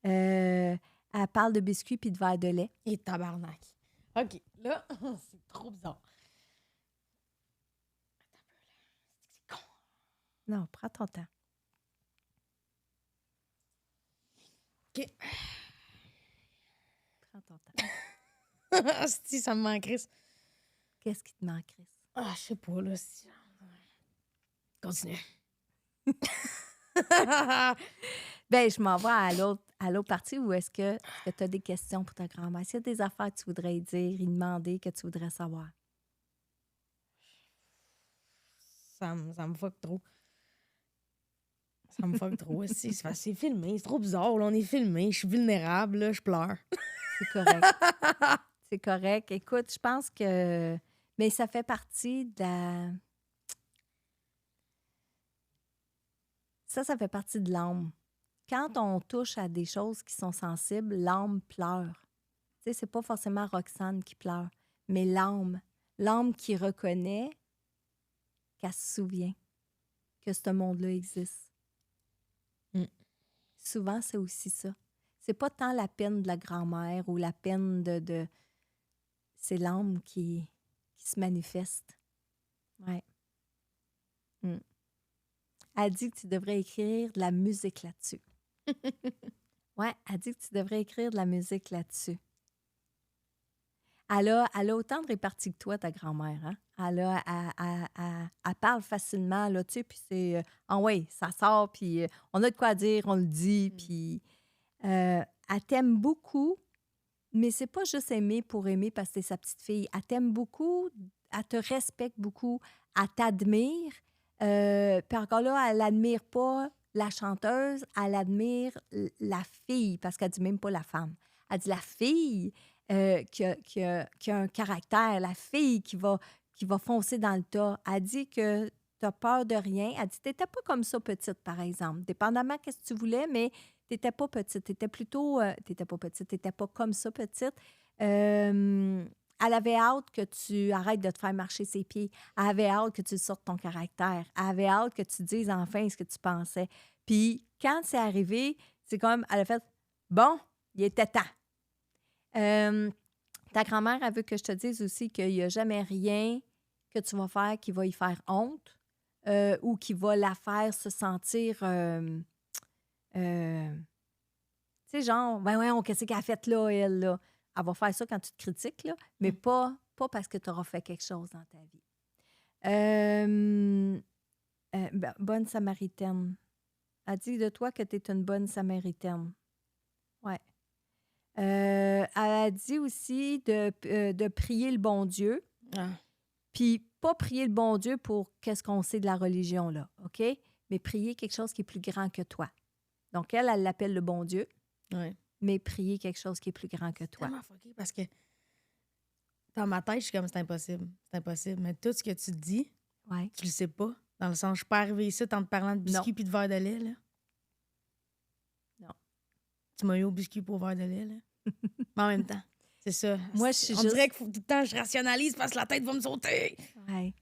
Elle parle de biscuits puis de verre de lait. Et tabarnak. OK. Là, c'est trop bizarre. C'est con. Non, prends ton temps. OK. Prends ton temps. Si, ça me manquerait. Qu'est-ce qui te manque, Chris? Ah, je sais pas, là. Si... Continue. Bien, je m'en vais à l'autre partie où est-ce que tu as des questions pour ta grand-mère? S'il y a des affaires que tu voudrais dire, y demander, que tu voudrais savoir. Ça me fuck trop. Ça me fuck trop. C'est filmé. C'est trop bizarre. Là, on est filmé. Je suis vulnérable. Là, je pleure. C'est correct. C'est correct. Écoute, je pense que... Mais ça fait partie de la... Ça fait partie de l'âme. Quand on touche à des choses qui sont sensibles, l'âme pleure. Tu sais, c'est pas forcément Roxane qui pleure, mais l'âme. L'âme qui reconnaît qu'elle se souvient que ce monde-là existe. Souvent, c'est aussi ça. C'est pas tant la peine de la grand-mère ou la peine de... C'est l'âme qui se manifeste. Ouais. Elle dit que tu devrais écrire de la musique là-dessus. Ouais, elle dit que tu devrais écrire de la musique là-dessus. Elle a autant de répartie que toi, ta grand-mère. Hein? Elle parle facilement, là, tu sais, puis c'est... ouais, ça sort, puis on a de quoi dire, on le dit, puis... elle Elle t'aime beaucoup, mais c'est pas juste aimer pour aimer parce que t'es sa petite fille. Elle t'aime beaucoup, elle te respecte beaucoup, elle t'admire. Puis encore là, elle n'admire pas la chanteuse, elle admire la fille, parce qu'elle dit même pas la femme. Elle dit la fille qui a un caractère, la fille qui va foncer dans le tas. Elle dit que tu n'as peur de rien. Elle dit tu n'étais pas comme ça petite, par exemple. Dépendamment de ce que tu voulais, mais tu n'étais pas petite. Tu étais plutôt. Tu n'étais pas petite, tu n'étais pas comme ça petite. Elle avait hâte que tu arrêtes de te faire marcher ses pieds. Elle avait hâte que tu sortes ton caractère. Elle avait hâte que tu dises enfin ce que tu pensais. Puis quand c'est arrivé, c'est comme, elle a fait « Bon, il était temps. » Ta grand-mère, elle veut que je te dise aussi qu'il n'y a jamais rien que tu vas faire qui va y faire honte ou qui va la faire se sentir... tu sais, genre, ben ouais, qu'est-ce qu'elle a fait là, elle, là? Elle va faire ça quand tu te critiques, là, mais pas parce que tu auras fait quelque chose dans ta vie. Bonne Samaritaine. Elle dit de toi que tu es une bonne Samaritaine. Ouais. Elle a dit aussi de prier le bon Dieu. Ah. Puis pas prier le bon Dieu pour qu'est-ce qu'on sait de la religion, là, OK? Mais prier quelque chose qui est plus grand que toi. Donc, elle l'appelle le bon Dieu. Ouais. Mais prier quelque chose qui est plus grand que toi. C'est tellement fucké parce que dans ma tête, je suis comme c'est impossible. C'est impossible. Mais tout ce que tu dis, tu le sais pas. Dans le sens, je suis pas arrivée ici en te parlant de biscuits puis de verre de lait, là. Non. Tu m'as eu au biscuit pour verre de lait, là. Mais en même temps, c'est ça. Moi, je suis On dirait qu'il faut tout le temps que je rationalise parce que la tête va me sauter. Oui.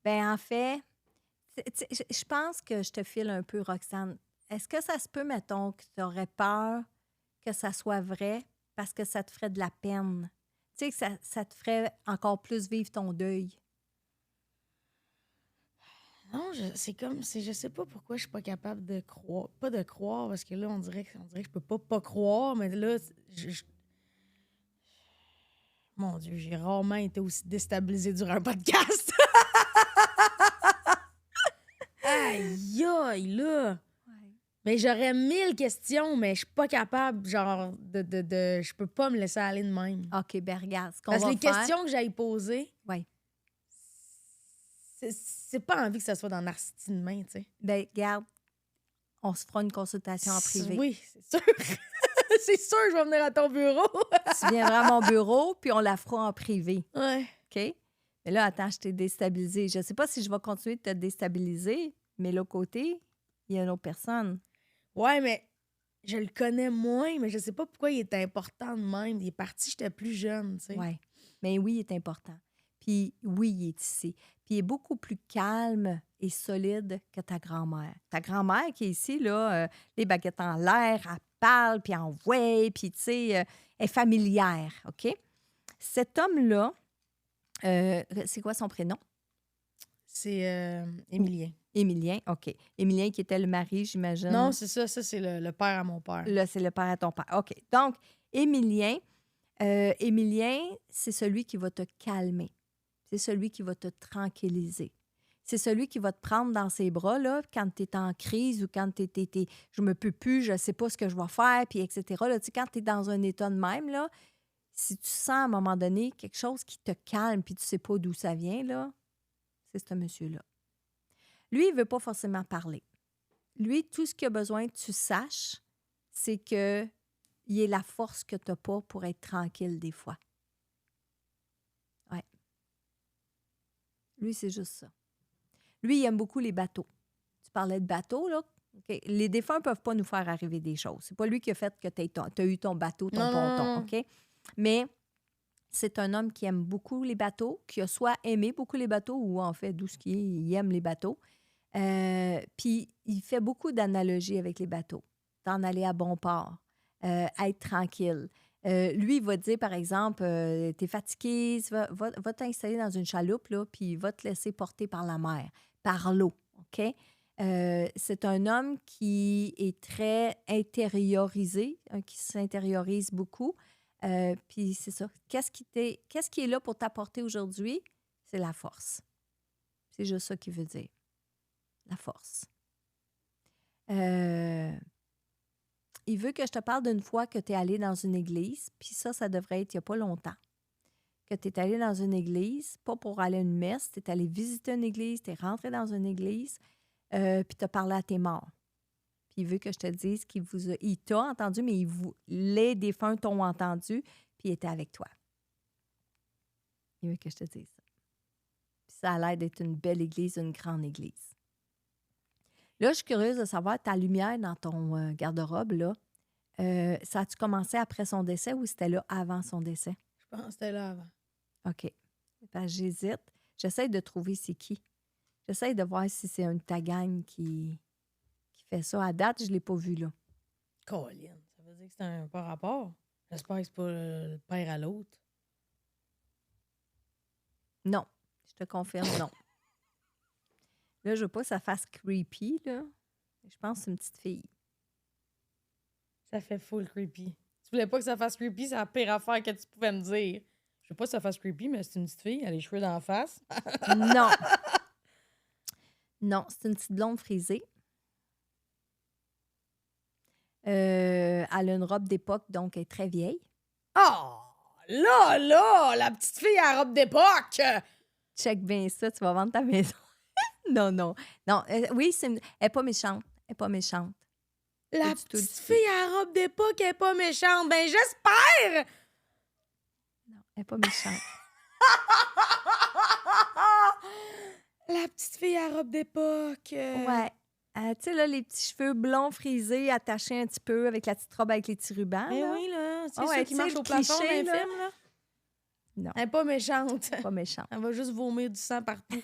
Bien, en fait, je pense que je te file un peu, Roxane. Est-ce que ça se peut, mettons, que tu aurais peur que ça soit vrai parce que ça te ferait de la peine? Tu sais, que ça te ferait encore plus vivre ton deuil. Non, c'est comme, je sais pas pourquoi je suis pas capable de croire. Pas de croire, parce que là, on dirait que je peux pas croire, mais là, mon Dieu, j'ai rarement été aussi déstabilisée durant un podcast. Aïe, aïe, là! Mais j'aurais 1000 questions, mais je suis pas capable, genre, je peux pas me laisser aller de même. OK, ben regarde, ce qu'on Parce va que les faire... questions que j'aille poser, oui. c'est pas envie que ça soit dans Narcity de main, tu sais. Ben regarde, on se fera une consultation en privé. Oui, c'est sûr. C'est sûr, je vais venir à ton bureau. Tu viendras à mon bureau, puis on la fera en privé. Ouais. OK? Mais là, attends, je t'ai déstabilisé. Je ne sais pas si je vais continuer de te déstabiliser, mais l'autre côté, il y a une autre personne. Ouais, mais je le connais moins, mais je sais pas pourquoi il est important de même. Il est parti, j'étais plus jeune, tu sais. Oui. Mais oui, il est important. Puis oui, il est ici. Puis il est beaucoup plus calme et solide que ta grand-mère. Ta grand-mère qui est ici, là, les baguettes en l'air, elle parle, puis en ouais, puis tu sais, elle est familière, OK? Cet homme-là, c'est quoi son prénom? C'est Émilien. Émilien, OK. Émilien qui était le mari, j'imagine. Non, c'est ça. Ça, c'est le père à mon père. Là, c'est le père à ton père. OK. Donc, Émilien, c'est celui qui va te calmer. C'est celui qui va te tranquilliser. C'est celui qui va te prendre dans ses bras là, quand tu es en crise ou quand tu es je me peux plus, je sais pas ce que je vais faire, puis etc. Là, tu sais, quand tu es dans un état de même, là, si tu sens à un moment donné quelque chose qui te calme puis tu sais pas d'où ça vient, là, c'est ce monsieur-là. Lui, il ne veut pas forcément parler. Lui, tout ce qu'il a besoin que tu saches, c'est qu'il ait la force que tu n'as pas pour être tranquille des fois. Ouais. Lui, c'est juste ça. Lui, il aime beaucoup les bateaux. Tu parlais de bateaux, là. Okay. Les défunts ne peuvent pas nous faire arriver des choses. C'est pas lui qui a fait que tu as eu ton bateau, ton ponton, OK? Mais c'est un homme qui aime beaucoup les bateaux, qui a soit aimé beaucoup les bateaux ou en fait, d'où ce qui est, il aime les bateaux. Puis, il fait beaucoup d'analogies avec les bateaux. T'en aller à bon port, être tranquille. Lui, il va te dire, par exemple, t'es fatigué, va t'installer dans une chaloupe, là, puis il va te laisser porter par la mer, par l'eau, OK? C'est un homme qui est très intériorisé, qui s'intériorise beaucoup. Puis c'est ça. Qu'est-ce qui est là pour t'apporter aujourd'hui? C'est la force. C'est juste ça qu'il veut dire. La force. il veut que je te parle d'une fois que tu es allé dans une église, puis ça devrait être il n'y a pas longtemps. Que tu es allé dans une église, pas pour aller à une messe, tu es allé visiter une église, tu es rentré dans une église, puis tu as parlé à tes morts. Puis il veut que je te dise il t'a entendu, mais les défunts t'ont entendu, puis il était avec toi. Il veut que je te dise ça. Puis ça a l'air d'être une belle église, une grande église. Là, je suis curieuse de savoir, ta lumière dans ton garde-robe, là, ça a-tu commencé après son décès ou c'était là avant son décès? Je pense que c'était là avant. OK. Parce que j'hésite. J'essaie de trouver c'est qui. J'essaie de voir si c'est un de ta gang qui fait ça. À date, je ne l'ai pas vu, là. Colin, ça veut dire que c'est un pas rapport. J'espère que c'est pas le père à l'autre. Non. Je te confirme, non. Là, je veux pas que ça fasse creepy, là. Je pense que c'est une petite fille. Ça fait full creepy. Tu voulais pas que ça fasse creepy, c'est la pire affaire que tu pouvais me dire. Je veux pas que ça fasse creepy, mais c'est une petite fille, elle a les cheveux dans la face. Non. Non, c'est une petite blonde frisée. Elle a une robe d'époque, donc elle est très vieille. Oh! Là! La petite fille à la robe d'époque! Check bien ça, tu vas vendre ta maison. Non. Non, oui, elle n'est pas méchante. Elle n'est pas méchante. La petite fille à la robe d'époque elle est pas méchante. Ben, j'espère! Non, elle n'est pas méchante. La petite fille à la robe d'époque. Ouais. Tu sais, là, les petits cheveux blonds frisés attachés un petit peu avec la petite robe avec les petits rubans. Mais là. oui, là. C'est Ah ouais, ça qui tu sais, marche le au plafond cliché, d'un là. film, là. Non, Elle est pas méchante. pas méchante. Elle va juste vomir du sang partout.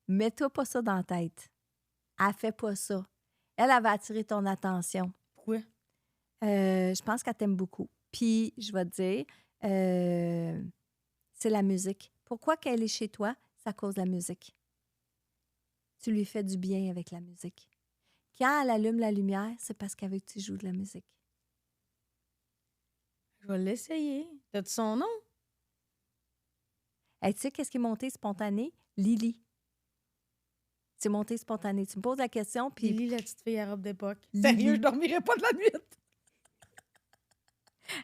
Mets-toi pas ça dans la tête. Elle fait pas ça. Elle va attirer ton attention. Pourquoi? Je pense qu'elle t'aime beaucoup. Puis, je vais te dire, c'est la musique. Pourquoi qu'elle est chez toi? C'est à cause de la musique. Tu lui fais du bien avec la musique. Quand elle allume la lumière, c'est parce qu'elle veut que tu joues de la musique. Je vais l'essayer. T'as-tu son nom? Hey, tu sais qu'est-ce qui est monté spontané? Lily. C'est monté spontané. Tu me poses la question, puis... Lily, la petite fille à robe d'époque. Lily. Sérieux, je dormirais pas de la nuit.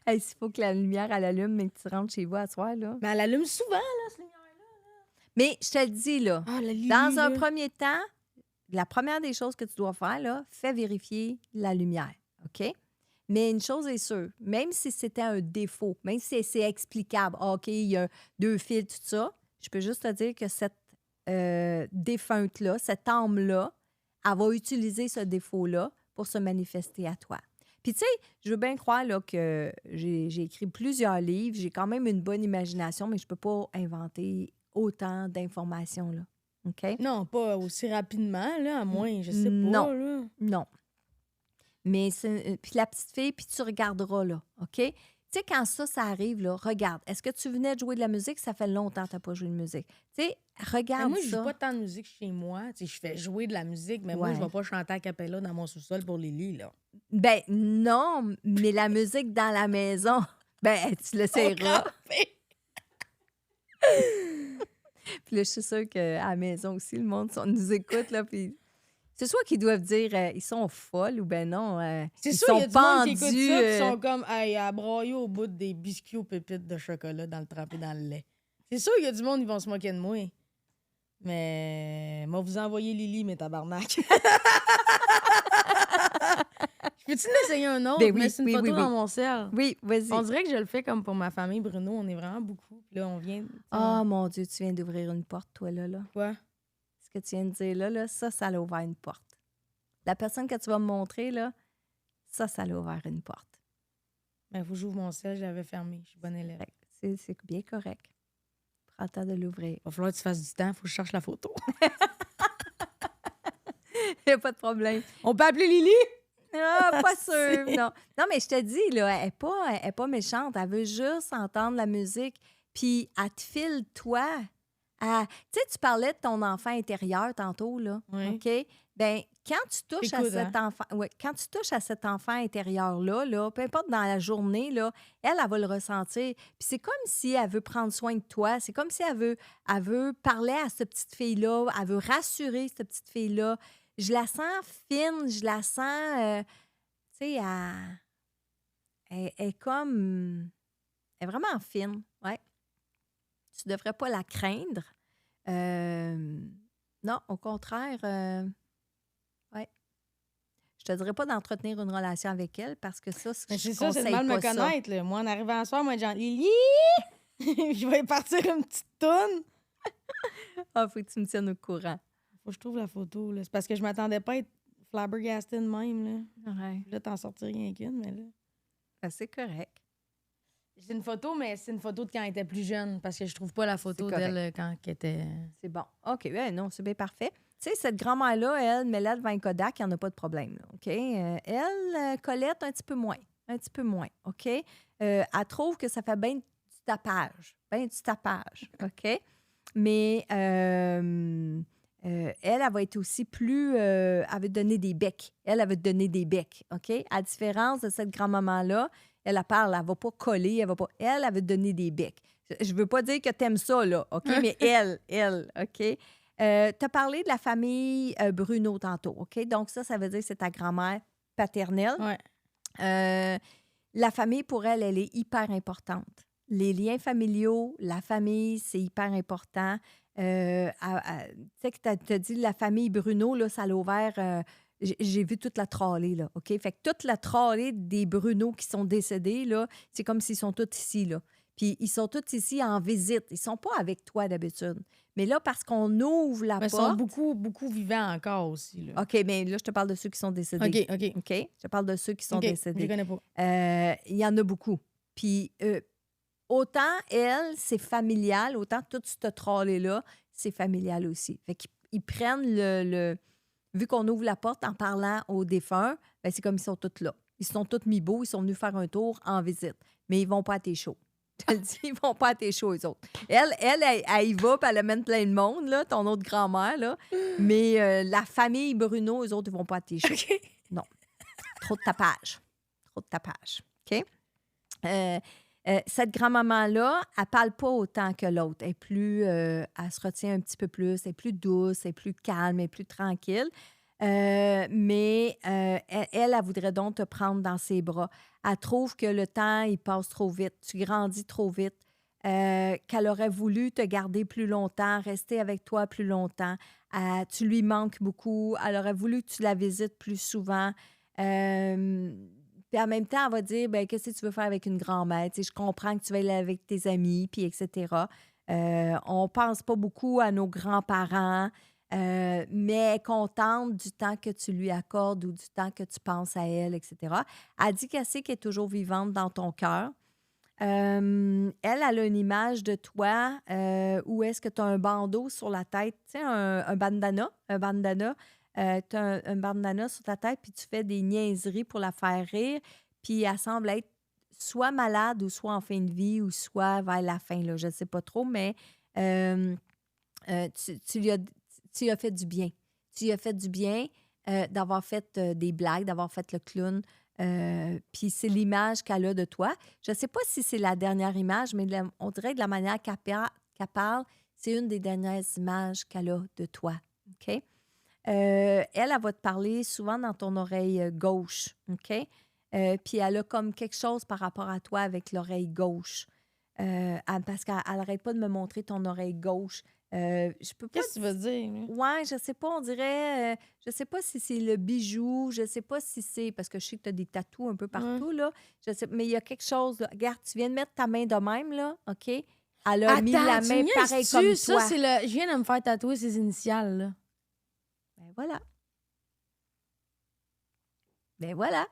Hey, s'il faut que la lumière, elle allume, mais que tu rentres chez vous à soir, là. Mais elle allume souvent, là, cette lumière-là. Mais je te le dis, là, Ah, la Lily, dans un là. premier temps, la première des choses que tu dois faire, là, fais vérifier la lumière, OK? Mais une chose est sûre, même si c'était un défaut, même si c'est explicable, OK, il y a 2 fils, tout ça, je peux juste te dire que cette défunte-là, cette âme-là, elle va utiliser ce défaut-là pour se manifester à toi. Puis, tu sais, je veux bien croire là, que j'ai écrit plusieurs livres, j'ai quand même une bonne imagination, mais je peux pas inventer autant d'informations, là. OK? Non, pas aussi rapidement, là, à moins, je sais Non. pas, là. Non. Mais puis la petite fille, puis tu regarderas, là, OK? Tu sais, quand ça arrive, là, regarde. Est-ce que tu venais de jouer de la musique? Ça fait longtemps que tu n'as pas joué de musique. Tu sais, regarde Moi, je ça. joue pas tant de musique chez moi. Tu sais, je fais jouer de la musique, mais moi, Ouais. je vais pas chanter a cappella dans mon sous-sol pour Lily, là. Ben non, mais la musique dans la maison, ben tu l'essayeras. Puis là, je suis sûre qu'à la maison aussi, le monde nous écoute, là, puis c'est soit qu'ils doivent dire ils sont folles ou ben non, C'est ils sûr, il y sont a du monde qui écoute pendus. ça, qui sont comme, hey, à broyer au bout des biscuits aux pépites de chocolat dans le trempé dans le lait. C'est sûr, il y a du monde qui vont se moquer de moi. Mais, moi, vous envoyer Lily, mes tabarnak. Peux-tu l'essayer un autre? Ben oui, Mettre une oui, photo oui, dans oui. mon ciel. Oui, vas-y. On dirait que je le fais comme pour ma famille, Bruno. On est vraiment beaucoup. Puis là, on vient. Oh mon Dieu, tu viens d'ouvrir une porte, toi, là. Quoi? Ce que tu viens de dire là, ça l'a ouvert une porte. La personne que tu vas me montrer, là, ça l'a ouvert une porte. Ben, faut que j'ouvre mon ciel, je l'avais fermé. Je suis bonne élève. C'est bien correct. Prends le temps de l'ouvrir. Il va falloir que tu fasses du temps, faut que je cherche la photo. Il n'y a pas de problème. On peut appeler Lily? Ah, pas sûr, non. Non, mais je te dis, là, elle est pas méchante. Elle veut juste entendre la musique. Puis, elle te file, toi. Tu sais, tu parlais de ton enfant intérieur tantôt, là. Oui. OK? Bien, quand tu touches à Écoute, cet enfant... Ouais, quand tu touches à cet enfant intérieur-là, là, peu importe dans la journée, là, elle va le ressentir. Puis c'est comme si elle veut prendre soin de toi. C'est comme si elle veut parler à cette petite fille-là. Elle veut rassurer cette petite fille-là. Je la sens fine, je la sens... Tu sais, elle est comme... Elle est vraiment fine, ouais. Tu devrais pas la craindre. Non, au contraire, ouais. Je te dirais pas d'entretenir une relation avec elle parce que ça, Mais je c'est ça, c'est de conseille mal me pas ça. connaître. Là. Moi, en arrivant ce soir, moi, genre, Lily! Je vais partir une petite toune. Ah, faut que tu me tiennes au courant. Faut que je trouve la photo. Là. C'est parce que je m'attendais pas à être flabbergastée de même. Là, Ouais. là t'en sortir rien qu'une, mais là. Ben, c'est correct. C'est une photo, mais c'est une photo de quand elle était plus jeune, parce que je trouve pas la photo C'est correct. d'elle quand elle était... C'est bon. OK, ben non, c'est bien parfait. Tu sais, cette grand-mère-là, elle, met là devant un Kodak, il n'y en a pas de problème. Là, OK? Elle, Colette, un petit peu moins. Un petit peu moins. OK? Elle trouve que ça fait bien du tapage. Bien du tapage. OK? Mais elle va être aussi plus... elle va te donner des becs. Elle va te donner des becs. OK? À différence de cette grand-maman-là, elle parle, elle ne va pas coller, elle va pas... Elle va te donner des becs. Je veux pas dire que tu aimes ça, là, OK? Mais elle, OK? Tu as parlé de la famille Bruno tantôt, OK? Donc, ça veut dire que c'est ta grand-mère paternelle. Ouais. La famille, pour elle, elle est hyper importante. Les liens familiaux, la famille, c'est hyper important. Tu sais que tu as dit la famille Bruno, là, ça l'a ouvert... j'ai vu toute la trolley, là, OK? Fait que toute la trolley des Bruno qui sont décédés, là, c'est comme s'ils sont tous ici, là. Puis ils sont tous ici en visite. Ils sont pas avec toi d'habitude. Mais là, parce qu'on ouvre la Mais ils porte... sont beaucoup, beaucoup vivants encore aussi. Là. OK, mais là, je te parle de ceux qui sont décédés. OK. OK? Je te parle de ceux qui sont OK, je les décédés. connais pas. Il y en a beaucoup. Puis autant elle, c'est familial, autant tout ce trolley-là, c'est familial aussi. Fait qu'ils prennent le... Vu qu'on ouvre la porte en parlant aux défunts, ben c'est comme ils sont tous là. Ils sont tous mis beaux, ils sont venus faire un tour en visite. Mais ils vont pas à tes shows. Je te le dis, ils vont pas à tes shows, eux autres. Elle y va, puis elle amène plein de monde, là, ton autre grand-mère, là. Mais la famille Bruno, eux autres, ils vont pas à tes shows. OK. Non. Trop de tapage. Trop de tapage. OK? Cette grand-maman-là, elle parle pas autant que l'autre. Elle est plus... elle se retient un petit peu plus. Elle est plus douce, elle est plus calme, elle est plus tranquille. Mais elle voudrait donc te prendre dans ses bras. Elle trouve que le temps, il passe trop vite. Tu grandis trop vite. Qu'elle aurait voulu te garder plus longtemps, rester avec toi plus longtemps. Tu lui manques beaucoup. Elle aurait voulu que tu la visites plus souvent. Puis en même temps, elle va dire, ben qu'est-ce que tu veux faire avec une grand-mère? Tu sais, je comprends que tu vas aller avec tes amis, puis etc. On pense pas beaucoup à nos grands-parents. Mais elle est contente du temps que tu lui accordes ou du temps que tu penses à elle, etc. Elle dit qu'elle sait qu'elle est toujours vivante dans ton cœur. Elle a une image de toi où est-ce que tu as un bandeau sur la tête, tu sais, un bandana. Un bandana. Tu as un bandana sur ta tête, puis tu fais des niaiseries pour la faire rire. Puis elle semble être soit malade ou soit en fin de vie ou soit vers la fin, là, je ne sais pas trop, mais tu lui as fait du bien. Tu lui as fait du bien d'avoir fait des blagues, d'avoir fait le clown. Puis c'est l'image qu'elle a de toi. Je ne sais pas si c'est la dernière image, mais on dirait que de la manière qu'elle parle, c'est une des dernières images qu'elle a de toi. OK? Elle va te parler souvent dans ton oreille gauche. OK? Puis elle a comme quelque chose par rapport à toi avec l'oreille gauche. Parce qu'elle n'arrête pas de me montrer ton oreille gauche. Je peux pas. Qu'est-ce que tu veux dire? Là? Ouais, je sais pas, on dirait. Je sais pas si c'est le bijou, je sais pas si c'est. Parce que je sais que tu as des tatous un peu partout, là. Je sais, mais il y a quelque chose. Là. Regarde, tu viens de mettre ta main de même, là, OK? Elle a mis la main pareil comme ça, toi. c'est le... Je viens de me faire tatouer ses initiales, là. Ben voilà. Ben voilà.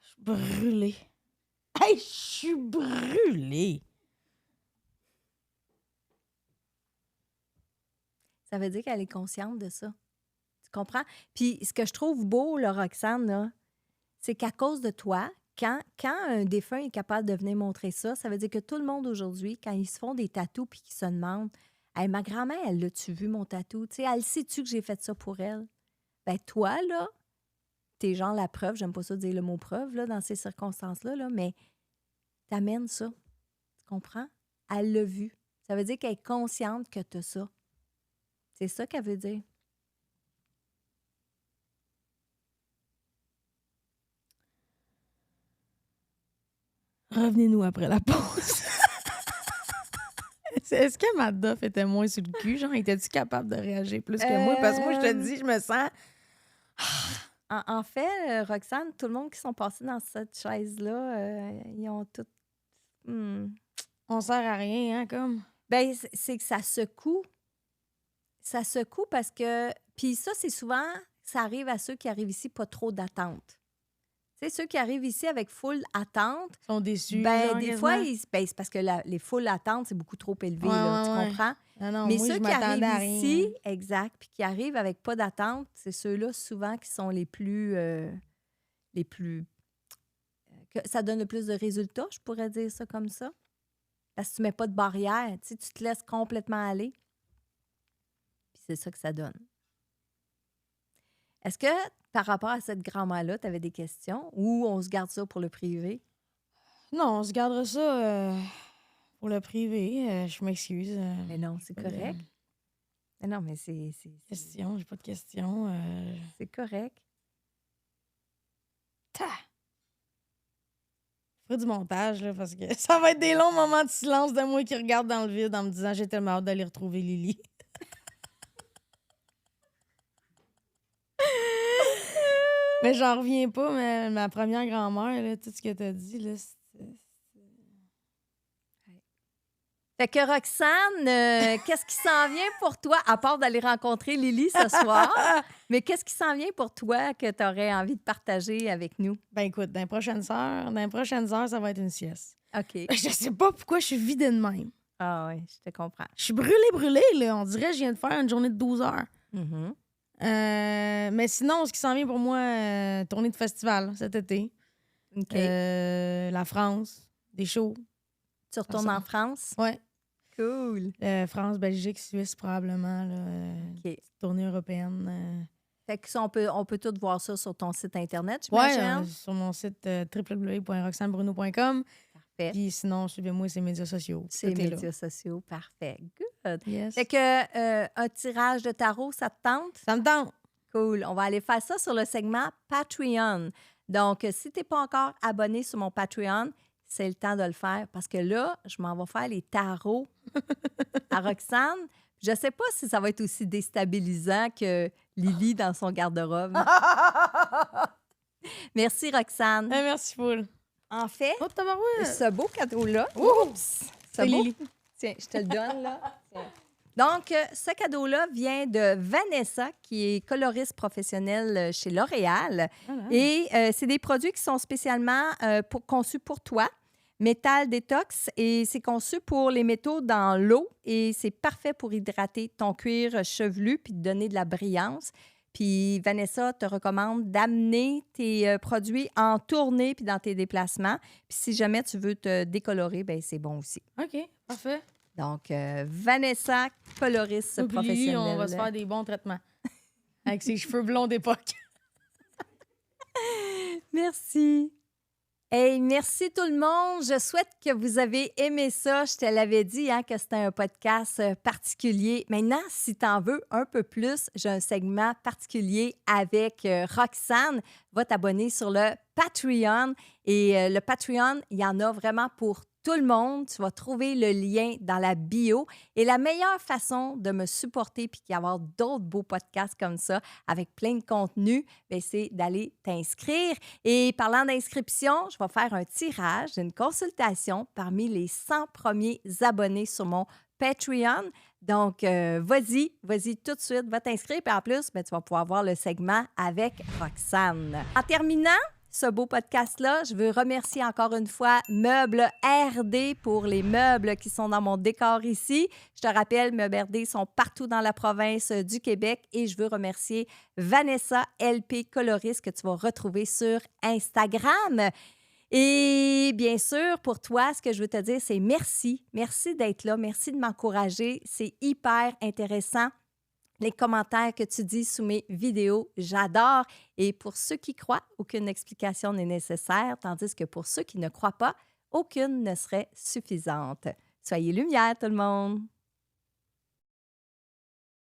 Je suis brûlée. Hey, je suis brûlée. Ça veut dire qu'elle est consciente de ça. Tu comprends? Puis ce que je trouve beau, là, Roxane, là, c'est qu'à cause de toi, quand un défunt est capable de venir montrer ça, ça veut dire que tout le monde aujourd'hui, quand ils se font des tatous puis qu'ils se demandent hey, ma grand-mère, elle l'a-tu vu mon tatou? Tu sais, elle sait-tu que j'ai fait ça pour elle? Ben toi, là, t'es genre la preuve, j'aime pas ça dire le mot preuve là, dans ces circonstances-là, là, mais t'amènes ça. Tu comprends? Elle l'a vu. Ça veut dire qu'elle est consciente que t'as ça. C'est ça qu'elle veut dire. Revenez-nous après la pause. Est-ce que Madoff était moins sur le cul? Genre, étais-tu capable de réagir plus que moi? Parce que moi, je te dis, je me sens... En fait, Roxane, tout le monde qui sont passés dans cette chaise-là, ils ont tout... On sert à rien, hein, comme... Ben, c'est que ça secoue. Ça secoue parce que... Puis ça, c'est souvent... Ça arrive à ceux qui arrivent ici, pas trop d'attente. Tu sais, ceux qui arrivent ici avec full attente... Ils sont déçus. Ben, genre, des quasiment. fois, c'est parce que les full attentes, c'est beaucoup trop élevé, Ouais, là, ouais, tu comprends? Non, Mais moi, ceux je qui m'attendais à arrivent rien. ici, exact, puis qui arrivent avec pas d'attente, c'est ceux-là souvent qui sont les plus... que ça donne le plus de résultats, je pourrais dire ça comme ça. Parce que tu mets pas de barrière, tu sais, tu te laisses complètement aller. Puis c'est ça que ça donne. Est-ce que, par rapport à cette grand-mère-là, tu avais des questions ou on se garde ça pour le privé? Non, on se gardera ça pour le privé. Je m'excuse. Mais non, c'est pas de correct. Mais non, mais c'est Question, j'ai pas de questions. c'est correct. Je ferai du montage, là, parce que ça va être des longs moments de silence de moi qui regarde dans le vide en me disant j'ai tellement hâte d'aller retrouver Lily. Mais j'en reviens pas, mais ma première grand-mère, là, tout ce que t'as dit, là, Fait que Roxane, qu'est-ce qui s'en vient pour toi, à part d'aller rencontrer Lily ce soir? Mais qu'est-ce qui s'en vient pour toi que tu aurais envie de partager avec nous? Ben écoute, dans les prochaines heures, ça va être une sieste. OK. Je sais pas pourquoi je suis vidée de même. Ah oui, je te comprends. Je suis brûlée, là. On dirait que je viens de faire une journée de 12 heures. Mhm. Mais sinon, ce qui s'en vient pour moi, tournée de festival cet été. OK. La France, des shows. Tu retournes en France? Ouais. Cool. France, Belgique, Suisse, probablement. Là, OK. tournée européenne. Fait que ça, on peut tout voir ça sur ton site Internet, Ouais, j'imagine? sur mon site www.roxanebruno.com. Parfait. Puis sinon, suivez-moi sur les médias sociaux. Ces Tout est là. médias sociaux, parfait. Good. Yes. Fait que un tirage de tarot, ça te tente? Ça me tente. Cool. On va aller faire ça sur le segment Patreon. Donc, si tu n'es pas encore abonné sur mon Patreon, c'est le temps de le faire parce que là, je m'en vais faire les tarots à Roxane. Je ne sais pas si ça va être aussi déstabilisant que Lily dans son garde-robe. Merci, Roxane. Merci, Foul. En fait, Oh, tabarouette. ce beau cadeau-là, Oups! ce beau... Tiens, je te le donne, là. Tiens. Donc, ce cadeau-là vient de Vanessa, qui est coloriste professionnelle chez L'Oréal. Et c'est des produits qui sont spécialement conçus pour toi. Métal Détox, et c'est conçu pour les métaux dans l'eau. Et c'est parfait pour hydrater ton cuir chevelu puis te donner de la brillance. Puis Vanessa te recommande d'amener tes produits en tournée puis dans tes déplacements. Puis si jamais tu veux te décolorer, ben c'est bon aussi. OK, parfait. Donc, Vanessa, coloriste Puis professionnelle. Lily, on va se faire des bons traitements. Avec ses cheveux blonds d'époque. Merci. Hey, merci tout le monde. Je souhaite que vous avez aimé ça. Je te l'avais dit hein, que c'était un podcast particulier. Maintenant, si tu en veux un peu plus, j'ai un segment particulier avec Roxane. Va t'abonner sur le Patreon. Et le Patreon, il y en a vraiment pour tout le monde. Tu vas trouver le lien dans la bio. Et la meilleure façon de me supporter puis d'y avoir d'autres beaux podcasts comme ça avec plein de contenu, bien, c'est d'aller t'inscrire. Et parlant d'inscription, je vais faire un tirage d'une consultation parmi les 100 premiers abonnés sur mon Patreon. Donc, vas-y tout de suite, va t'inscrire. Puis en plus, bien, tu vas pouvoir voir le segment avec Roxane. En terminant, ce beau podcast-là, je veux remercier encore une fois Meubles RD pour les meubles qui sont dans mon décor ici. Je te rappelle, Meubles RD sont partout dans la province du Québec et je veux remercier Vanessa LP Coloriste que tu vas retrouver sur Instagram. Et bien sûr, pour toi, ce que je veux te dire, c'est merci. Merci d'être là. Merci de m'encourager. C'est hyper intéressant. Les commentaires que tu dis sous mes vidéos, j'adore. Et pour ceux qui croient, aucune explication n'est nécessaire, tandis que pour ceux qui ne croient pas, aucune ne serait suffisante. Soyez lumière, tout le monde!